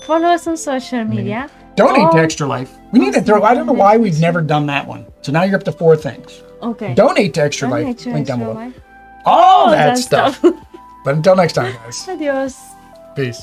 Follow us on social media. Donate to Extra Life. We need to throw. I don't know why we've never done that one. So now you're up to 4 things. Okay. Donate to Extra Donate Life. to Link down Extra below. Life. All that stuff. But until next time, guys. Adios. Peace.